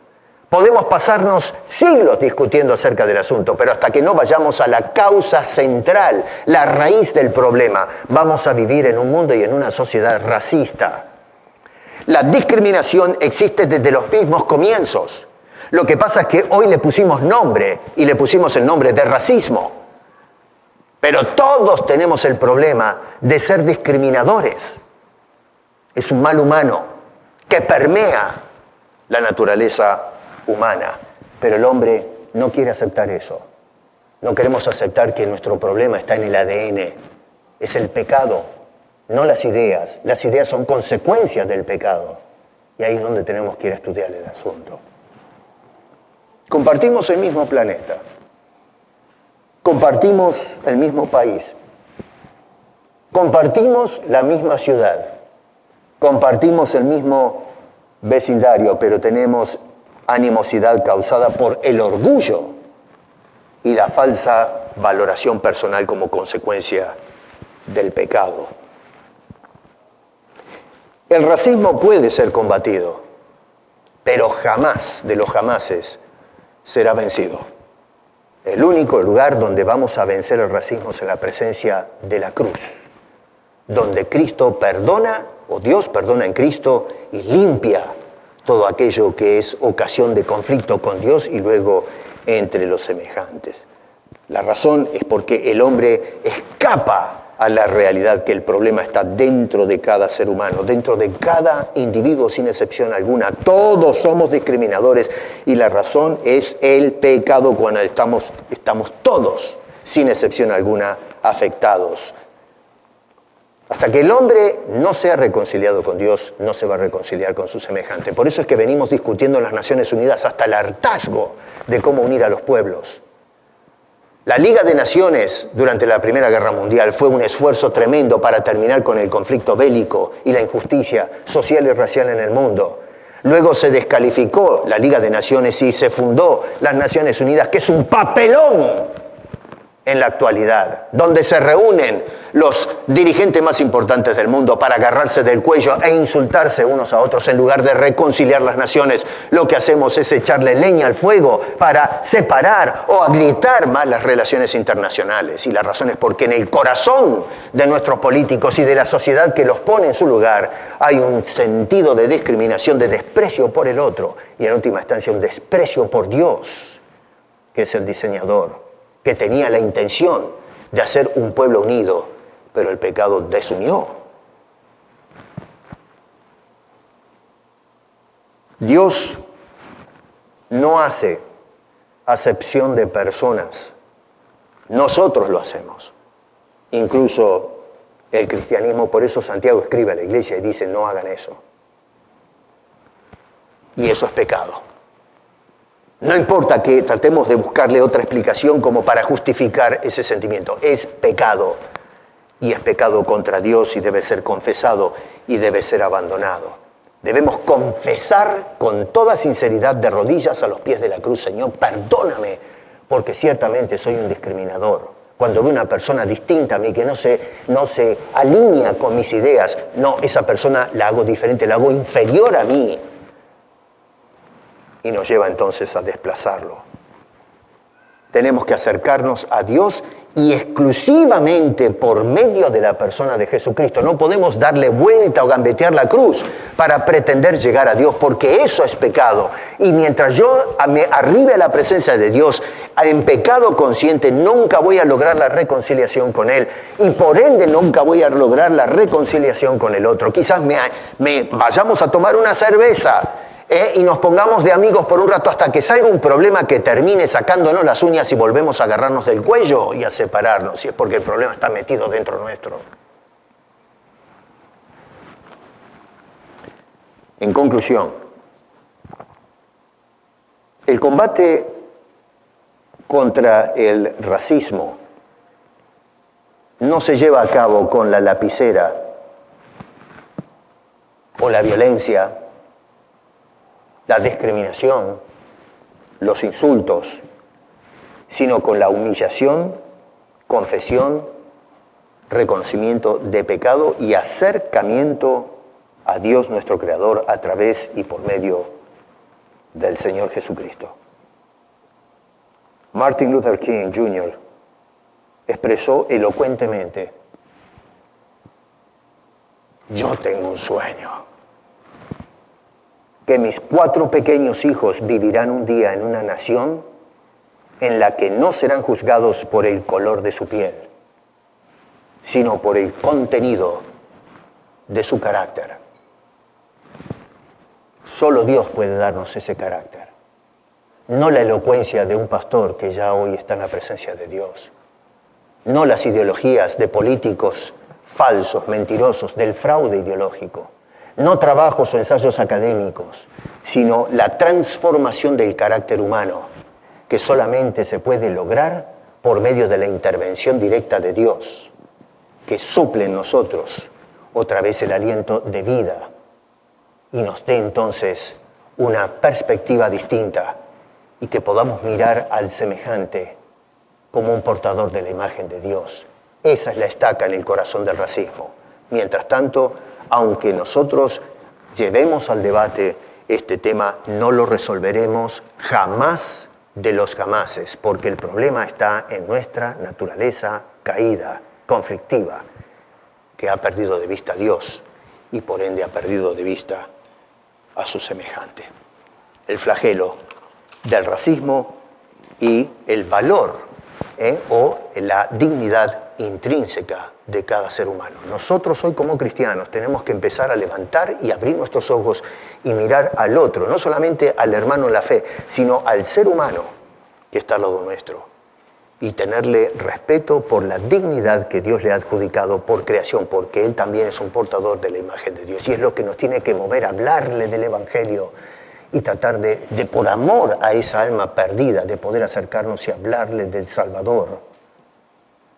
Podemos pasarnos siglos discutiendo acerca del asunto, pero hasta que no vayamos a la causa central, la raíz del problema, vamos a vivir en un mundo y en una sociedad racista. La discriminación existe desde los mismos comienzos. Lo que pasa es que hoy le pusimos nombre y le pusimos el nombre de racismo. Pero todos tenemos el problema de ser discriminadores. Es un mal humano que permea la naturaleza humana, pero el hombre no quiere aceptar eso. No queremos aceptar que nuestro problema está en el ADN, es el pecado, no las ideas. Las ideas son consecuencias del pecado y ahí es donde tenemos que ir a estudiar el asunto. Compartimos el mismo planeta, compartimos el mismo país, compartimos la misma ciudad, compartimos el mismo vecindario, pero tenemos animosidad causada por el orgullo y la falsa valoración personal como consecuencia del pecado. El racismo puede ser combatido, pero jamás de los jamases será vencido. El único lugar donde vamos a vencer el racismo es en la presencia de la cruz, donde Cristo perdona, o Dios perdona en Cristo y limpia todo aquello que es ocasión de conflicto con Dios y luego entre los semejantes. La razón es porque el hombre escapa a la realidad que el problema está dentro de cada ser humano, dentro de cada individuo sin excepción alguna. Todos somos discriminadores y la razón es el pecado cuando estamos todos sin excepción alguna afectados. Hasta que el hombre no sea reconciliado con Dios, no se va a reconciliar con su semejante. Por eso es que venimos discutiendo en las Naciones Unidas hasta el hartazgo de cómo unir a los pueblos. La Liga de Naciones durante la Primera Guerra Mundial fue un esfuerzo tremendo para terminar con el conflicto bélico y la injusticia social y racial en el mundo. Luego se descalificó la Liga de Naciones y se fundó las Naciones Unidas, que es un papelón en la actualidad, donde se reúnen los dirigentes más importantes del mundo para agarrarse del cuello e insultarse unos a otros en lugar de reconciliar las naciones. Lo que hacemos es echarle leña al fuego para separar o agrietar más las relaciones internacionales. Y la razón es porque en el corazón de nuestros políticos y de la sociedad que los pone en su lugar hay un sentido de discriminación, de desprecio por el otro y en última instancia un desprecio por Dios, que es el diseñador, que tenía la intención de hacer un pueblo unido, pero el pecado desunió. Dios no hace acepción de personas. Nosotros lo hacemos. Incluso el cristianismo, por eso Santiago escribe a la iglesia y dice, no hagan eso. Y eso es pecado. No importa que tratemos de buscarle otra explicación como para justificar ese sentimiento. Es pecado. Y es pecado contra Dios y debe ser confesado y debe ser abandonado. Debemos confesar con toda sinceridad de rodillas a los pies de la cruz, Señor, perdóname, porque ciertamente soy un discriminador. Cuando veo una persona distinta a mí que no se alinea con mis ideas, no, esa persona la hago diferente, la hago inferior a mí. Y nos lleva entonces a desplazarlo. Tenemos que acercarnos a Dios y exclusivamente por medio de la persona de Jesucristo. No podemos darle vuelta o gambetear la cruz para pretender llegar a Dios, porque eso es pecado. Y mientras yo me arribe a la presencia de Dios en pecado consciente, nunca voy a lograr la reconciliación con Él. Y por ende nunca voy a lograr la reconciliación con el otro. Quizás vayamos a tomar una cerveza y nos pongamos de amigos por un rato hasta que salga un problema que termine sacándonos las uñas y volvemos a agarrarnos del cuello y a separarnos, si es porque el problema está metido dentro nuestro. En conclusión, el combate contra el racismo no se lleva a cabo con la lapicera o la violencia, la discriminación, los insultos, sino con la humillación, confesión, reconocimiento de pecado y acercamiento a Dios nuestro Creador a través y por medio del Señor Jesucristo. Martin Luther King Jr. expresó elocuentemente: yo tengo un sueño, que mis 4 pequeños hijos vivirán un día en una nación en la que no serán juzgados por el color de su piel, sino por el contenido de su carácter. Solo Dios puede darnos ese carácter, no la elocuencia de un pastor que ya hoy está en la presencia de Dios, no las ideologías de políticos falsos, mentirosos, del fraude ideológico, no trabajos o ensayos académicos, sino la transformación del carácter humano, que solamente se puede lograr por medio de la intervención directa de Dios, que suple en nosotros otra vez el aliento de vida y nos dé entonces una perspectiva distinta y que podamos mirar al semejante como un portador de la imagen de Dios. Esa es la estaca en el corazón del racismo. Mientras tanto, aunque nosotros llevemos al debate este tema, no lo resolveremos jamás de los jamases, porque el problema está en nuestra naturaleza caída, conflictiva, que ha perdido de vista a Dios y por ende ha perdido de vista a su semejante. El flagelo del racismo y el valor o la dignidad intrínseca de cada ser humano. Nosotros hoy como cristianos tenemos que empezar a levantar y abrir nuestros ojos y mirar al otro, no solamente al hermano en la fe, sino al ser humano que está al lado nuestro y tenerle respeto por la dignidad que Dios le ha adjudicado por creación, porque Él también es un portador de la imagen de Dios. Y es lo que nos tiene que mover a hablarle del Evangelio y tratar de por amor a esa alma perdida, de poder acercarnos y hablarle del Salvador.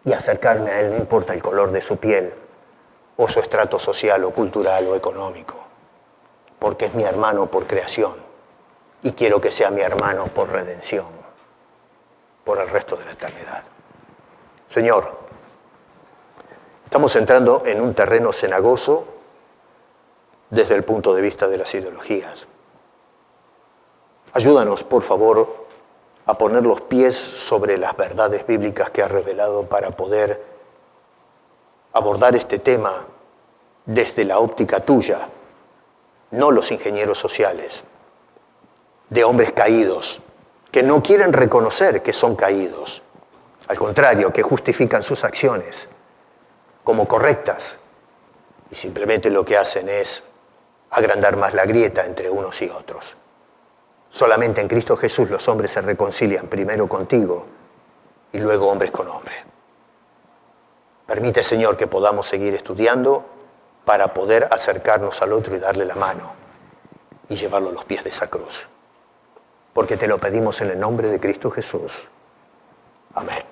Y acercarme a Él, no importa el color de su piel, o su estrato social, o cultural, o económico. Porque es mi hermano por creación. Y quiero que sea mi hermano por redención, por el resto de la eternidad. Señor, estamos entrando en un terreno cenagoso desde el punto de vista de las ideologías. Ayúdanos, por favor, a poner los pies sobre las verdades bíblicas que has revelado para poder abordar este tema desde la óptica tuya, no los ingenieros sociales, de hombres caídos, que no quieren reconocer que son caídos. Al contrario, que justifican sus acciones como correctas y simplemente lo que hacen es agrandar más la grieta entre unos y otros. Solamente en Cristo Jesús los hombres se reconcilian primero contigo y luego hombres con hombres. Permite, Señor, que podamos seguir estudiando para poder acercarnos al otro y darle la mano y llevarlo a los pies de esa cruz. Porque te lo pedimos en el nombre de Cristo Jesús. Amén.